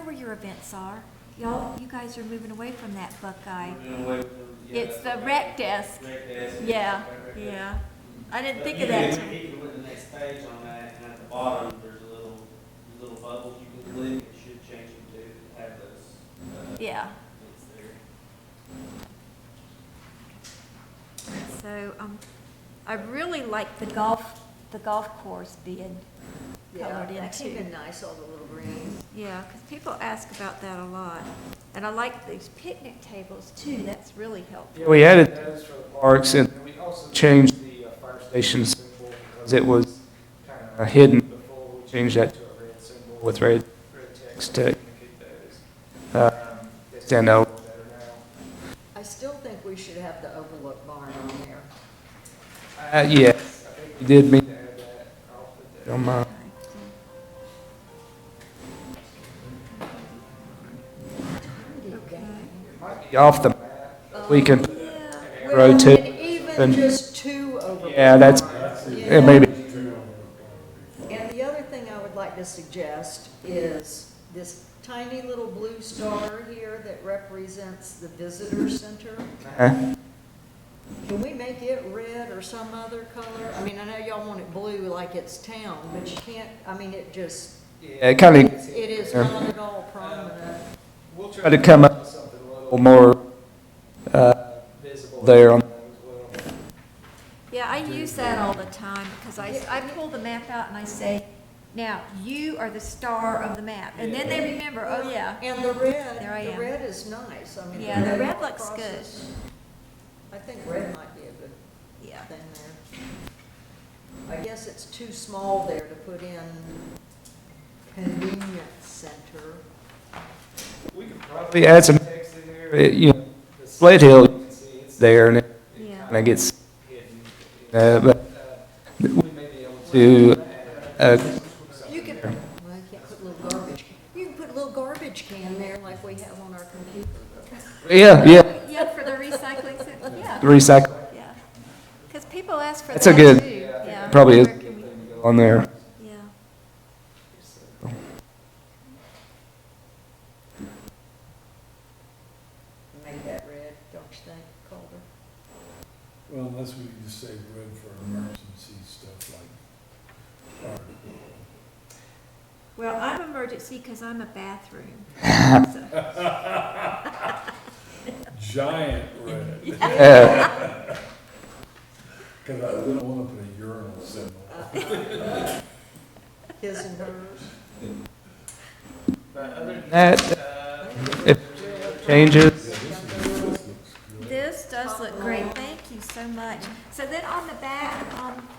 where your events are. You guys are moving away from that Buckeye. Moving away from, yeah, It's the rec desk. rec desk. Yeah, Right there. yeah. I didn't think You of that. can put the next page on that, and at the bottom, there's little bubbles you can click. It should change them to have those. Yeah. Things there. So, I really like the golf course being Yeah, colored in that's too. even nice, all the little green. Yeah, because people ask about that a lot. And I like these picnic tables too. That's really helpful. Yeah, we added those for the parks, and we also changed the fire station symbol because it was kind of hidden before. We changed that to a red symbol with red text to indicate those. They stand out a little better now. I still think we should have the overlook barn on there. Yes, I think we did mean to add that. I'll put that on my. Okay. Off the map, we can Yeah. row two. And even And- just two overlook. Yeah, that's, Yeah. maybe. And the other thing I would like to suggest is this tiny little blue star here that represents the visitor center. Can we make it red or some other color? I mean, I know y'all want it blue like it's town, but you can't, I mean, it just, Yeah, it kind of, it is not at all prominent. we'll try to come up with something a little more visible there on. Yeah, I use that all the time because I pull the map out and I say, now, you are the star of the map. And then they remember, oh yeah. And the There I am. red is nice. I mean. Yeah, the red all looks across good. this- I think red might be a good Yeah. thing there. I guess it's too small there to put in convenience center. We could probably add some text in there. You know, the Sled Hill, you can see it's there and it Yeah. kind of gets hidden. But we may be able to, You can, well, I can't put a little garbage, you can put a little garbage can there like we have on our computer. yeah, Yeah, for the recycling center, yeah, recycle. yeah. Because people ask for That's a that good- too. Yeah. Probably is Where can we- on there. Yeah. Make that red, don't you think, Calder? Well, unless we can just say red for emergency stuff like fire. Well, I'm emergency because I'm a bathroom. Giant red. Yeah. Because I wouldn't want to put a urinal symbol. His and hers. But other than That, if changes, This does look great, thank you so much. So then on the back,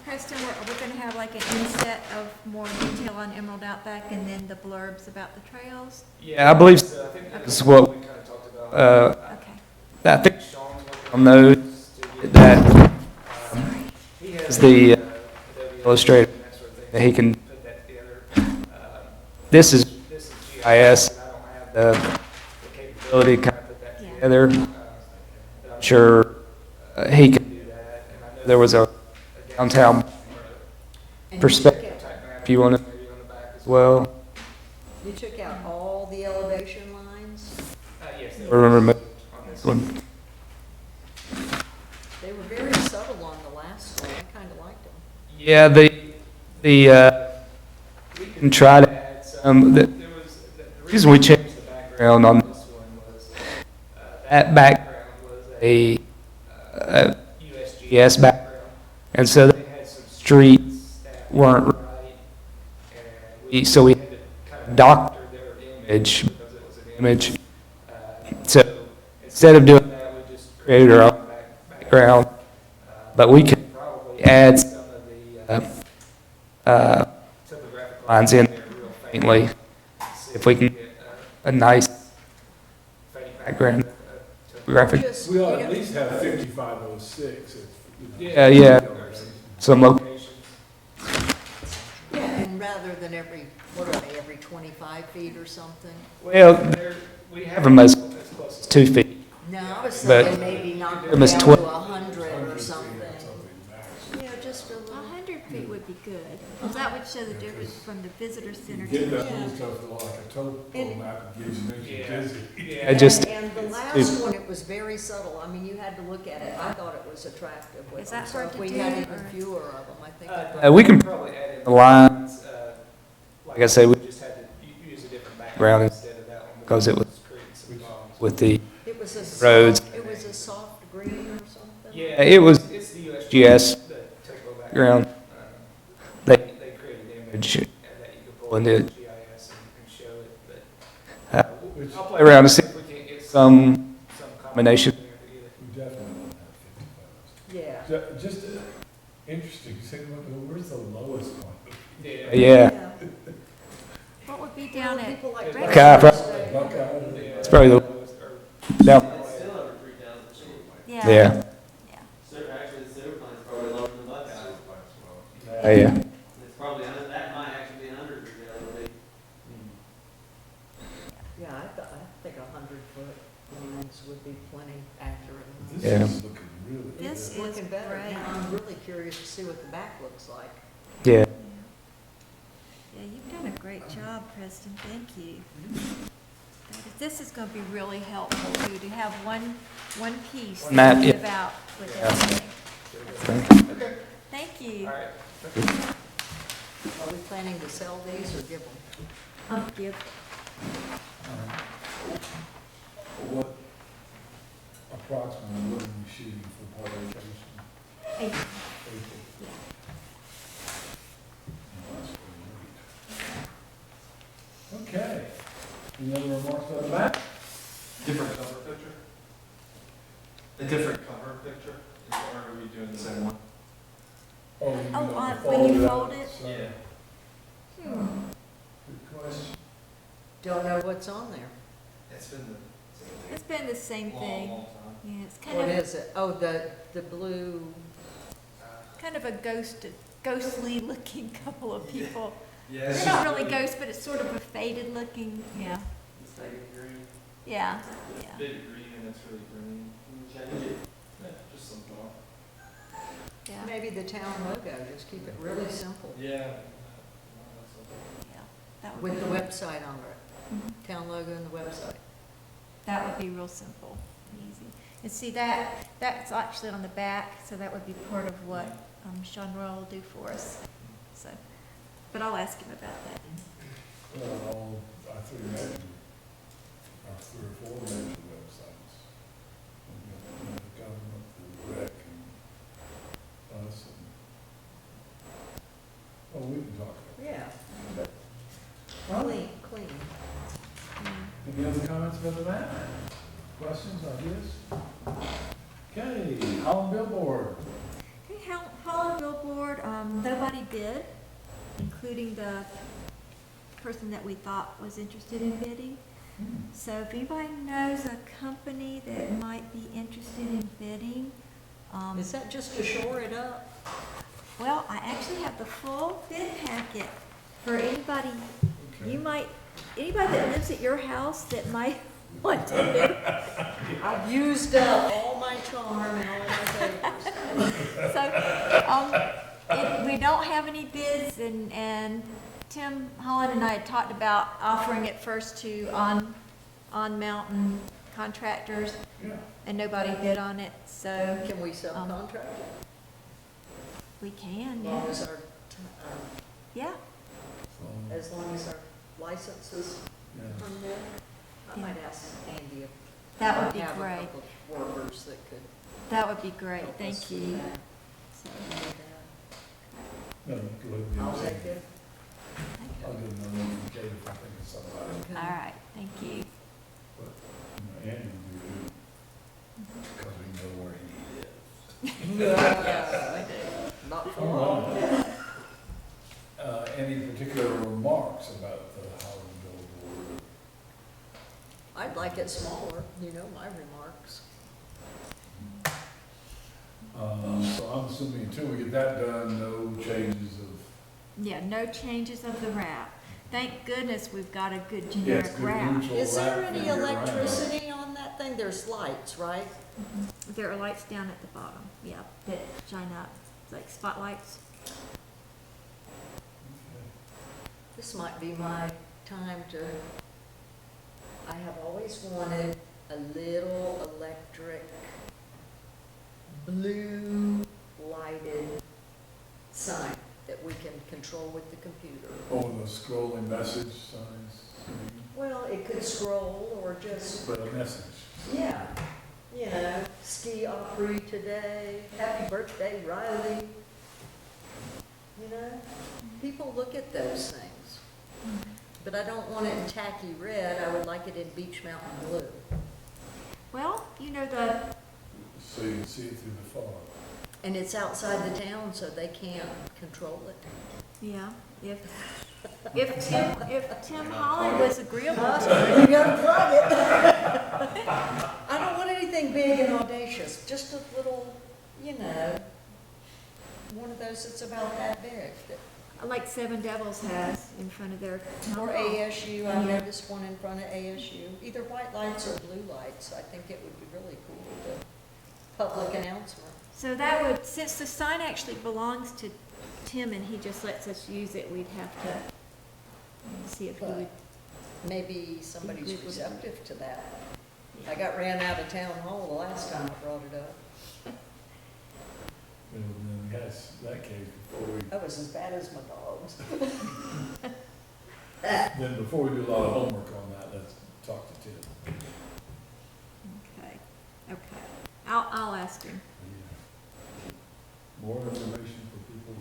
Preston, we're gonna have like an inset of more detail on Emerald Outback and then the blurbs about the trails? yeah, I believe so. I think that's what we kind of talked about. Okay. I think Sean's working on those to get that. He has the Adobe Illustrator and that sort of thing that he can put that together. This is GIS, and I don't have the capability to kind of put that Yeah. together. But I'm sure he can do that. And I know there was a downtown And you perspective took type map if you want to maybe on the back as well. out- You took out all the elevation lines? Yes, they were removed on this one. They were very subtle on the last one, I kind of liked them. Yeah, we can try to add some, the reason we changed the background on this one was, that background was a USGS background. And so they had some streets that weren't right. And so we had to kind of doctor their image because it was an image. So instead of doing that, we just created our own background. But we could probably add some of topographic lines in there real faintly. See if we can get a nice faint background, topographic. Just, We ought you at know, least have 5506. Yeah. Some locations. yeah, and rather than what are they, every 25 feet or something? Well, we have them as close as 2 feet. No, I was But thinking maybe knock them them as down to 12. 100 or something. Yeah, just a little. 100 feet would be good, because that would show the difference from the visitor center Get to that the. little stuff like a topo map, it gives you, makes you dizzy. Yeah, just, And the last one, it was very subtle. I mean, you had to look at it. I thought it was attractive with Is them. that So hard if to we do, had even or- fewer of them, I think. I'd we can probably add in the lines. Like I said, we just had to use a different background instead of that one because it was creating some problems with the, It was a roads. soft, it was a soft green or something? yeah, it's the USGS background. They created an image that you could pull into GIS and show it, but I'll play around to see if we can get some combination there either. We definitely don't have 55. Yeah. Just interesting, see, where's the lowest one? Yeah. What would be down at? People like Okay, Breakfast. Buckeye. It's probably the lowest, or down. It's still over 3,000 feet. Yeah. Yeah. Actually, the sewer plant's probably lower than Buckeye. Yeah. It's probably under, that might actually be under 3,000 feet. Yeah, I think 100-foot lines would be plenty accurate. This Yeah. is looking really good. This It's is looking better. great. Now, I'm really curious to see what the back looks like. Yeah. Yeah, you've done a great job, Preston, thank you. This is gonna be really helpful too, to have one piece to Map, yeah. give out with everything. Okay. Thank you. All right. Are we planning to sell these or give them? Give, What approximately what are you shooting for publication? hey, April? Oh, that's pretty neat. Okay. Any other remarks on the map? Different cover picture? A different cover picture? Or are we doing the same one? Oh, you Oh, know, when you out, fold it? so- hmm, Good question. Don't know what's on there. It's been the it's been the same thing. time. Yeah, it's What is it? Oh, the blue, kind of a ghostly looking couple of people. Yeah, it's They're not just really ghosts, but it's sort of a faded looking, yeah, It's like a green, yeah. big green and it's really green. Change it. Yeah, just some thought. Yeah, maybe the town logo, just keep it really simple. Yeah. yeah, that would With be, the website on it, Mhm. town logo and the website. that would be real simple, easy. And see that's actually on the back, so that would be part of what Sean Royal will do for us. So, but I'll ask him about that. Well, our 3 or 4 major websites. We've got the government, the rec, and us, and, well, we can talk about Yeah. that. Clean. Yeah. Any other comments about the map? Questions, ideas? Okay, Holland Billboard. Okay, Holland Billboard, nobody bid, including the person that we thought was interested in bidding. So if anybody knows a company that might be interested in bidding, Is that just to shore it up? well, I actually have the full bid packet for anybody, anybody that lives at your house that might want to bid. I've used up all my charm and all my favors. So, we don't have any bids, and Tim Holland and I had talked about offering it first to on-mountain contractors, Yeah. and nobody bid on it, so Can we subcontract it? we can, As long yeah. as our, Yeah, So, as long as our licenses yeah. are there? I might ask Andy if. that would be have a great. couple of workers that could That would be great, help us thank with you. that. So, No, you go ahead and I'll do take it. it. I'll give them a notification if I think of somebody. all right, thank you. But, Andy will do it, because we know where he is. Not for All long. right. any particular remarks about the Highland billboard? I'd like it smaller, you know my remarks. So I'm assuming until we get that done, no changes of. Yeah, no changes of the wrap. Thank goodness we've got a good Yeah, generic it's good wrap. neutral Is there wrap any figure around. electricity on that thing? There's lights, right? There are lights down at the bottom, yeah, that shine up, It's like spotlights. This might be my time to, I have always wanted a little electric, blue lighted sign that we can control with the computer. Oh, the scrolling message signs, Well, it could scroll or just, but a message. yeah, you know, ski opry today, happy birthday Riley. You know, people look at those things. But I don't want it in tacky red, I would like it in Beach Mountain blue. Well, you know, the, So you can see it through the fog. And it's outside the town, so they can't control it. yeah, if Tim Holland was agreeable to You gotta plug it. I don't want anything big and audacious, just a little, you know, one of those that's about that big. it, like Seven Devils has in front of their town Or hall. ASU, I noticed one in front of ASU, either white lights or blue lights. I think it would be really cool to public announcement. So that would, since the sign actually belongs to Tim and he just lets us use it, we'd have to see if he would. Maybe somebody's receptive to that. I got ran out of town hall the last time I brought it up. And then that's that case before we, That was as bad as my dogs. then before we do a lot of homework on that, let's talk to Tim. Okay. I'll ask him. More information for people.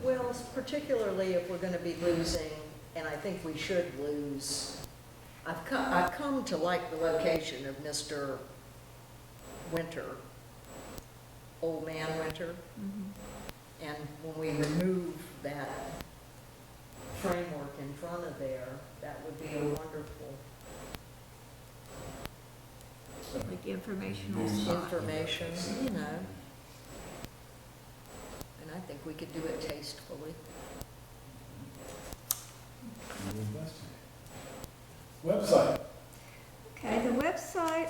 Well, particularly if we're gonna be losing, and I think we should lose, I've come to like the location of Mr. Winter, Old Man Winter. And when we remove that framework in front of there, that would be a wonderful Like informational spot. information, you know. And I think we could do it tastefully. Website. Okay, the website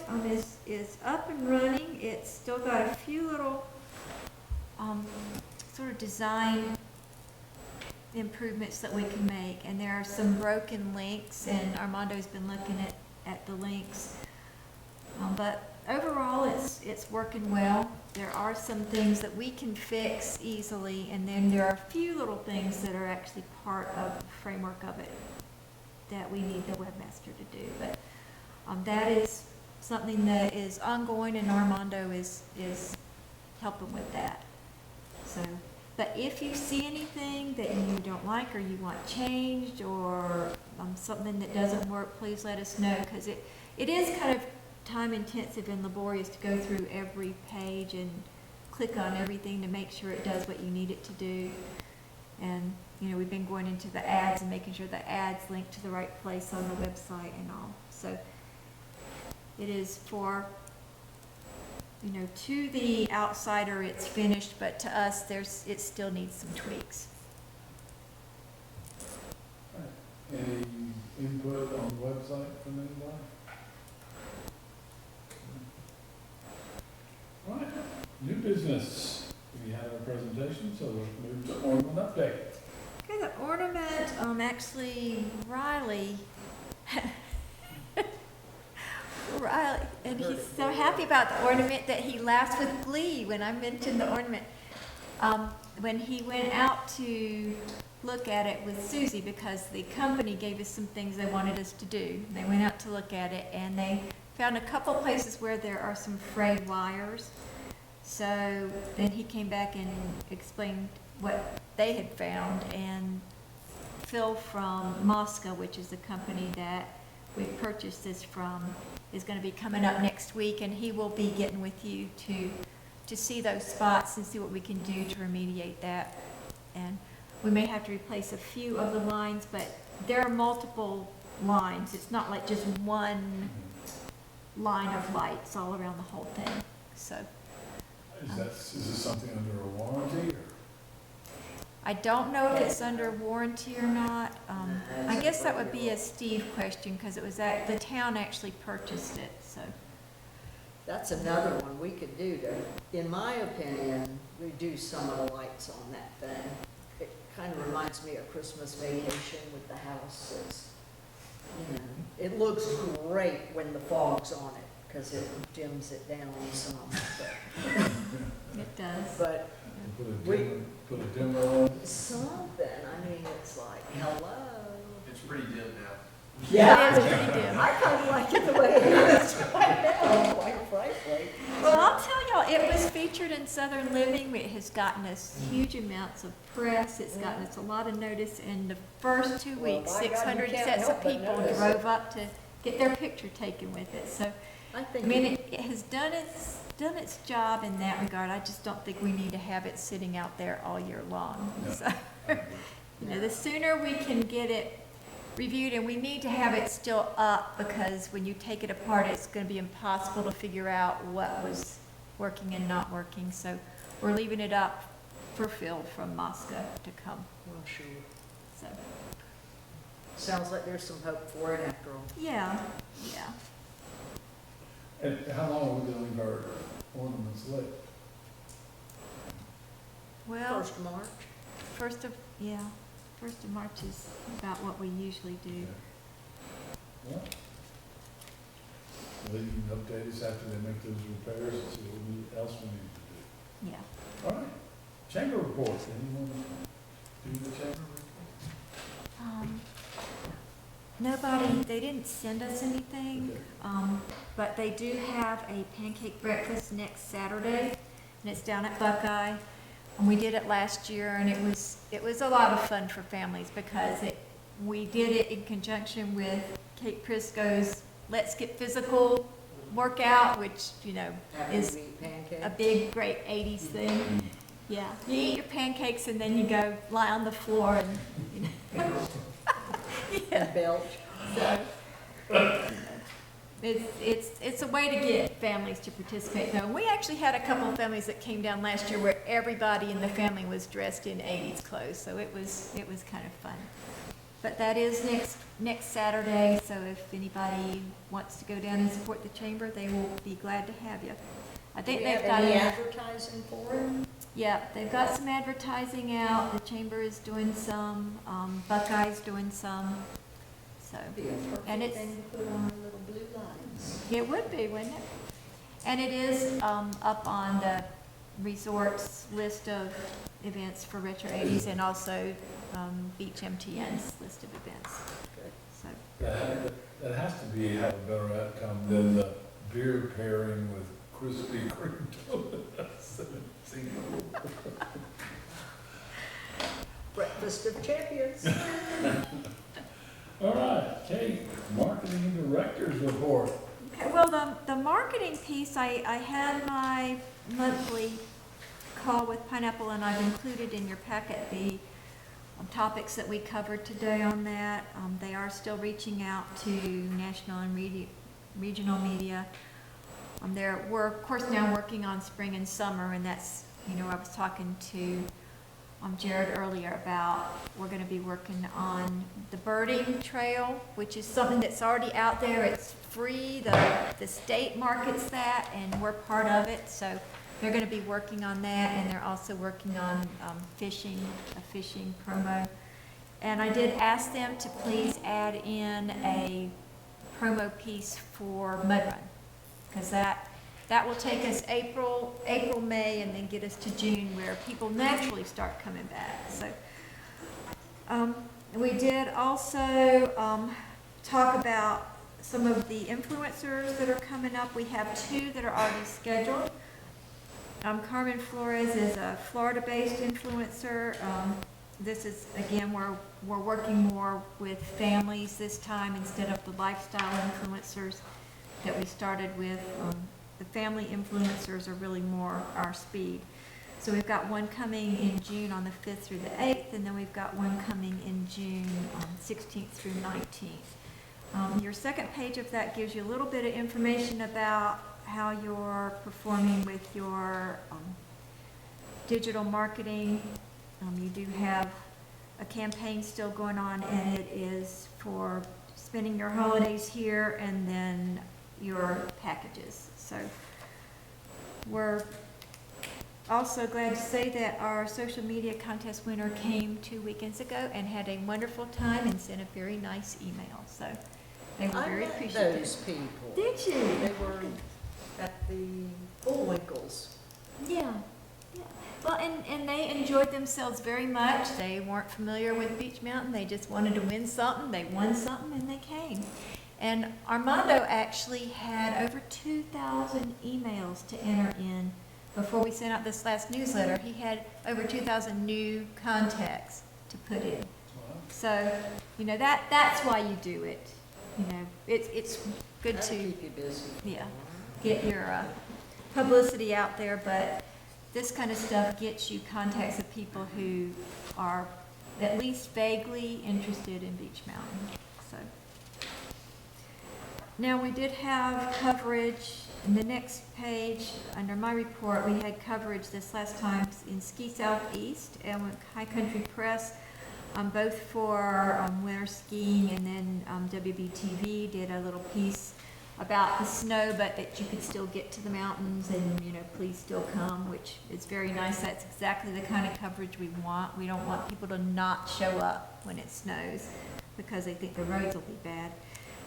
is up and running. It's still got a few little sort of design improvements that we can make. And there are some broken links, and Armando's been looking at the links. But overall, it's working well. There are some things that we can fix easily, and then there are a few little things that are actually part of the framework of it that we need the webmaster to do. But that is something that is ongoing, and Armando is helping with that. So, but if you see anything that you don't like or you want changed, or something that doesn't work, please let us know, because it is kind of time intensive and laborious to go through every page and click on everything to make sure it does what you need it to do. And, you know, we've been going into the ads and making sure the ads link to the right place on the website and all. So it is for, you know, to the outsider it's finished, but to us it still needs some tweaks. Any input on the website from anybody? All right, new business. We had our presentation, so we'll move to ornament update. Okay, the ornament, actually Riley, and he's so happy about the ornament that he laughs with glee when I mentioned the ornament. When he went out to look at it with Susie, because the company gave us some things they wanted us to do. They went out to look at it, and they found a couple places where there are some frayed wires. So then he came back and explained what they had found, and Phil from Moscow, which is the company that we purchased this from, is going to be coming up next week, and he will be getting with you to see those spots and see what we can do to remediate that. And we may have to replace a few of the lines, but there are multiple lines. It's not like just one line of lights all around the whole thing, so. Is this something under a warranty or? I don't know if it's under warranty or not. I guess that would be a Steve question, because it was the town actually purchased it, so. That's another one we could do to, in my opinion, reduce some of the lights on that thing. It kind of reminds me of Christmas Vacation with the house. You know, it looks great when the fog's on it, because it dims it down some, It does. but Put a dimmer on? something, I mean, it's like, hello. It's pretty dim now. Yeah, It is pretty dim. I kind of like it the way it is right now, quite frankly. Well, I'll tell y'all, it was featured in Southern Living. It has gotten us huge amounts of press. It's gotten us a lot of notice. In the first 2 Well, weeks, by God, you 600 can't sets of help but people notice drove up to get their picture taken with it. So, I I think. mean, it has done its job in that regard. I just don't think we need to have it sitting out there all year long. No. So, you know, the sooner we can get it reviewed, and we need to have it still up, because when you take it apart, it's going to be impossible to figure out what was working and not working. So we're leaving it up for Phil from Moscow to come. Well, sure. So, Sounds like there's some hope for it after all. yeah. And how long are we gonna leave our ornaments lit? Well, First of March. first of March is about what we usually do. Well, you can update us after they make those repairs and see what else we need to Yeah. do. All right, chamber reports, anyone do the chamber report? Nobody, they didn't send us anything, Okay. but they do have a pancake breakfast next Saturday, and it's down at Buckeye. And we did it last year, and it was a lot of fun for families, because we did it in conjunction with Kate Prisco's Let's Get Physical workout, which, you know, is a big, great 80s thing. Yeah, you eat your pancakes and then you go lie on the floor and, you know. Yeah. Belch. So, it's a way to get families to participate though. We actually had a couple of families that came down last year where everybody in the family was dressed in 80s clothes, so it was kind of fun. But that is next Saturday, so if anybody wants to go down and support the chamber, they will be glad to have you. I think Do we they've have got any advertising for it? Yeah, they've got some advertising out. The chamber is doing some. Buckeye's doing some. So, Be a and perfect it's thing to put on little blue lights. it would be, wouldn't it? And it is up on the resort's list of events for Retro 80s, and also Beach MTN's list of events. So, That has to have a better outcome than the beer pairing with Krispy Kreme donuts. Breakfast of Champions. All right, Kate, marketing director's report. okay, well, the marketing piece, I had my monthly call with Pineapple, and I've included in your packet the topics that we covered today on that. They are still reaching out to national and regional media. We're, of course, now working on spring and summer, and that's, you know, I was talking to Jared earlier about, we're going to be working on the birding trail, which is something that's already out there. It's free. The state markets that, and we're part of it. So they're going to be working on that, and they're also working on a fishing promo. And I did ask them to please add in a promo piece for Mud Run, because that will take us April, May, and then get us to June, where people naturally start coming back. So we did also talk about some of the influencers that are coming up. We have 2 that are already scheduled. Carmen Flores is a Florida-based influencer. This is, again, we're working more with families this time instead of the lifestyle influencers that we started with. The family influencers are really more our speed. So we've got one coming in June on the 5th through the 8th, and then we've got one coming in June 16th through 19th. Your second page of that gives you a little bit of information about how you're performing with your digital marketing. You do have a campaign still going on, and it is for spending your holidays here and then your packages. So we're also glad to say that our social media contest winner came 2 weekends ago and had a wonderful time and sent a very nice email. So they were very appreciative. those people. Did you? They were at the Bullwinkles. Yeah. Yeah. Well, and they enjoyed themselves very much. They weren't familiar with Beach Mountain. They just wanted to win something. They won something and they came. And Armando actually had over 2,000 emails to enter in before we sent out this last newsletter. He had over 2,000 new contacts to put in. So, you know, that's why you do it. You know, it's good That'll to, keep you busy. yeah, get your publicity out there, but this kind of stuff gets you contacts of people who are at least vaguely interested in Beach Mountain. So now we did have coverage in the next page under my report. We had coverage this last time in Ski Southeast and with High Country Press, both for winter skiing, and then WBTV did a little piece about the snow, but that you could still get to the mountains and, you know, please still come, which is very nice. That's exactly the kind of coverage we want. We don't want people to not show up when it snows because they think the roads will be bad.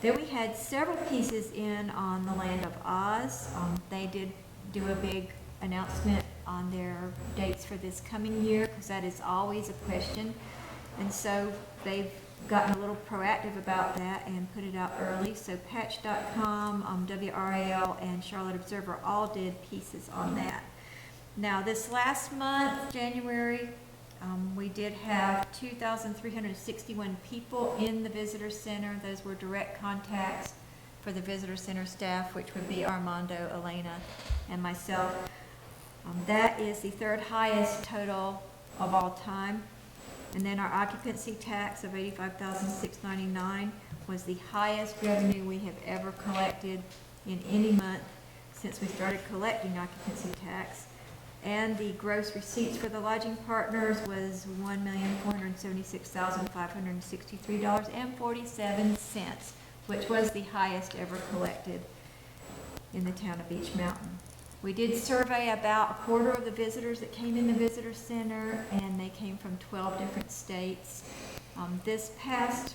Then we had several pieces in on the Land of Oz. They did do a big announcement on their dates for this coming year because that is always a question. And so they've gotten a little proactive about that and put it out early. So Patch.com, WRAL, and Charlotte Observer all did pieces on that. Now this last month, January, we did have 2,361 people in the visitor center. Those were direct contacts for the visitor center staff, which would be Armando, Elena, and myself. That is the third highest total of all time. And then our occupancy tax of $85,699 was the highest revenue we have ever collected in any month since we started collecting occupancy tax. And the gross receipts for the lodging partners was $1,476,563.47, which was the highest ever collected in the town of Beach Mountain. We did survey about a quarter of the visitors that came in the visitor center, and they came from 12 different states. This past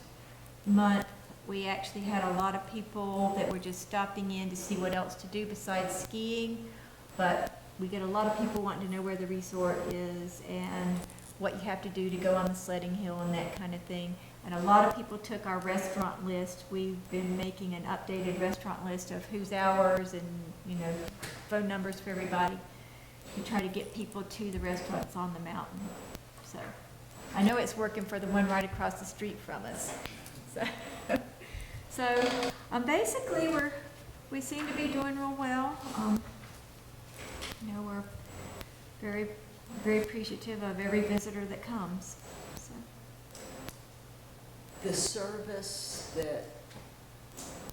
month, we actually had a lot of people that were just stopping in to see what else to do besides skiing, but we get a lot of people wanting to know where the resort is and what you have to do to go on the sledding hill and that kind of thing. And a lot of people took our restaurant list. We've been making an updated restaurant list of whose hours and, you know, phone numbers for everybody to try to get people to the restaurants on the mountain. So I know it's working for the one right across the street from us. So basically we seem to be doing real well. You know, we're very, very appreciative of every visitor that comes. So. The service that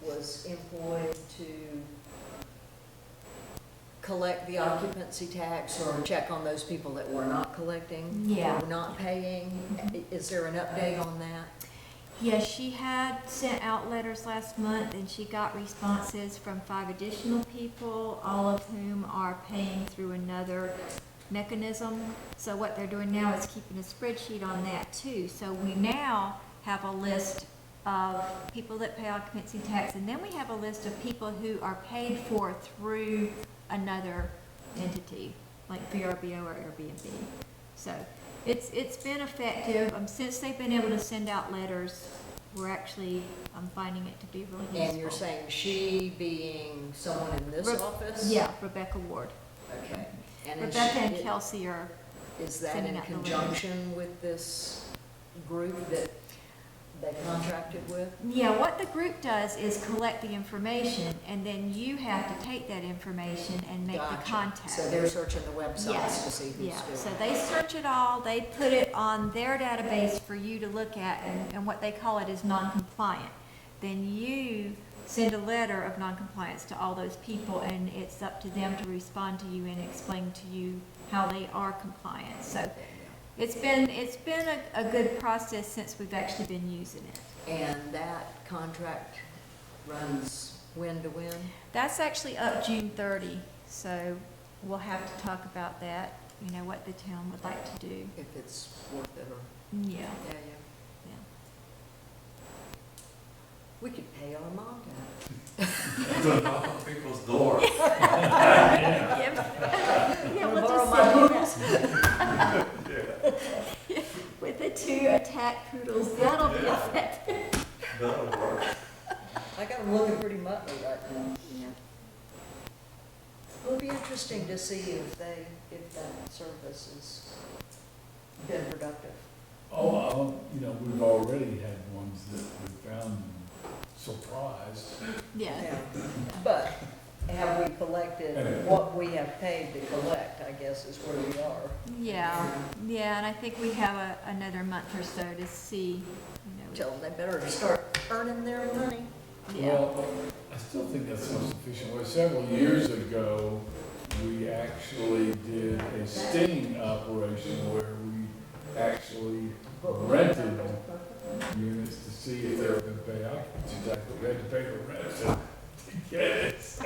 was employed to collect the occupancy tax or check on those people that were not collecting, Yeah. or not paying, is there an update on that? Yes, she had sent out letters last month and she got responses from 5 additional people, all of whom are paying through another mechanism. So what they're doing now is keeping a spreadsheet on that too. So we now have a list of people that pay occupancy tax, and then we have a list of people who are paid for through another entity, like VRBO or Airbnb. So it's been effective. Since they've been able to send out letters, we're actually finding it to be really useful. And you're saying she being someone in this office? Yeah, Rebecca Ward. Okay. And Rebecca and Kelsey are is that sending in out the conjunction with this group that they contracted with? Yeah, what the group does is collect the information, and then you have to take that information and make the Gotcha. contact. So they're searching the websites Yes, to see who's yeah, doing so it. they search it all, they put it on their database for you to look at, and what they call it is non-compliant. Then you send a letter of non-compliance to all those people, and it's up to them to respond to you and explain to you how they are compliant. So it's been a good process since we've actually been using it. And that contract runs when to when? That's actually up June 30, so we'll have to talk about that, you know, what the town would like to do. If it's worth it or, Yeah. yeah. We could pay our mom to To knock on people's door. Yeah, we'll borrow just my send you with the 2 attack poodles, that'll be effective. That'll work. I got them looking pretty motley right now. Yeah. It'll be interesting to see if that service has been productive. Oh, you know, we've already had ones that we found surprised. Yeah. But have we collected what we have paid to collect, I guess is where we are. Yeah, and I think we have another month or so to see, you know. Tell them they better start earning their money. Yeah. Well, I still think that's the most efficient way. Several years ago, we actually did a sting operation where we actually rented units to see if they were going to pay occupancy tax, but we had to pay the rent to get it, So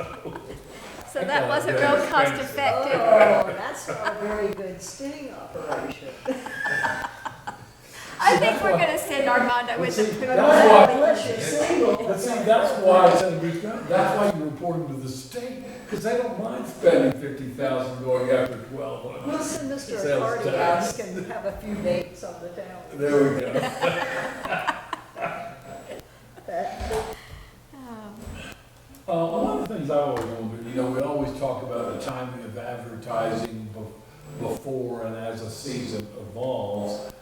that wasn't real cost effective. Oh, that's not a very good sting operation. I think we're gonna send Armando with the poodle. That's why, Unless you're single. but see, that's why I said that's why you report them to the state, because they don't mind spending $50,000 going after 12. We'll send Mr. Sales Accardi tax. ask and have a few dates on the town. There we go. One of the things I always wondered, you know, we always talk about the timing of advertising before and as a season evolves.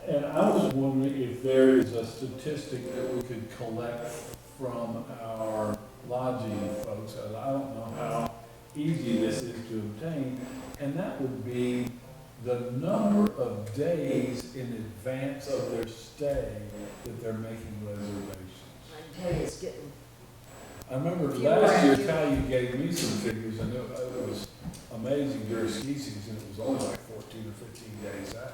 And I was wondering if there is a statistic that we could collect from our lodging folks. And I don't know how easy this is to obtain, and that would be the number of days in advance of their stay that they're making reservations. I can tell you it's getting, I remember last year, Talia gave me some figures, and it was amazing during ski season, it was only like 14 or 15 days out.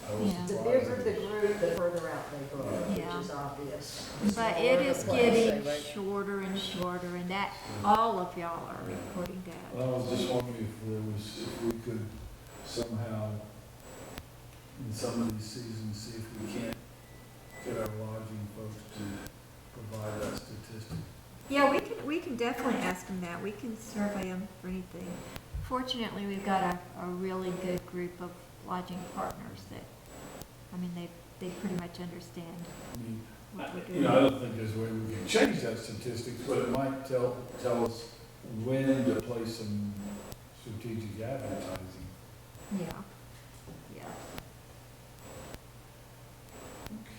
I was Yeah. the surprised. bigger the group, the further out they go, Yeah. which is obvious. But it is getting shorter and shorter, and that, all of y'all are reporting that. Well, I was just wondering if we could somehow, in some of these seasons, see if we can't get our lodging folks to provide that statistic. Yeah, we can definitely ask them that. We can survey them for anything. Fortunately, we've got a really good group of lodging partners that, I mean, they pretty much understand I mean, what we're you know, I doing. don't think there's a way we can change that statistics, but it might tell us when to place some strategic advertising. Yeah, yeah.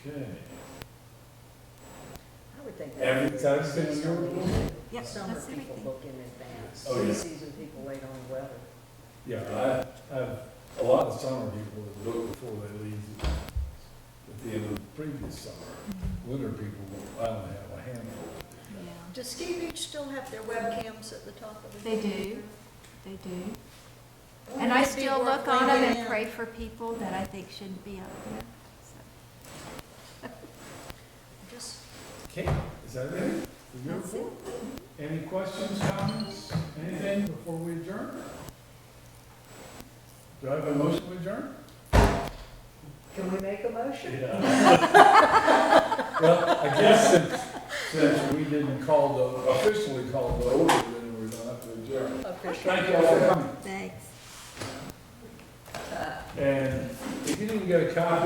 Okay. I would think Every that. time it's in your Yep, Summer that's people everything. book in advance. Oh, yeah. Season people wait on the weather. Yeah, I have a lot of summer people that book before they leave at the end of the previous summer. Winter people, I only have a handful. Yeah. Does Ski Beach still have their webcams at the top of the? They do, they do. Wouldn't And I it be still worth look on them leaving and in? pray for people that I think shouldn't be up there. So, Just Okay, is that it for your that's it. report? Any questions, comments, anything before we adjourn? Do I have a motion to adjourn? Can we make a motion? Yeah. Well, I guess since we didn't officially call the order, then we're gonna have to adjourn. Official. Thank you all for coming. Thanks. And if you didn't get a copy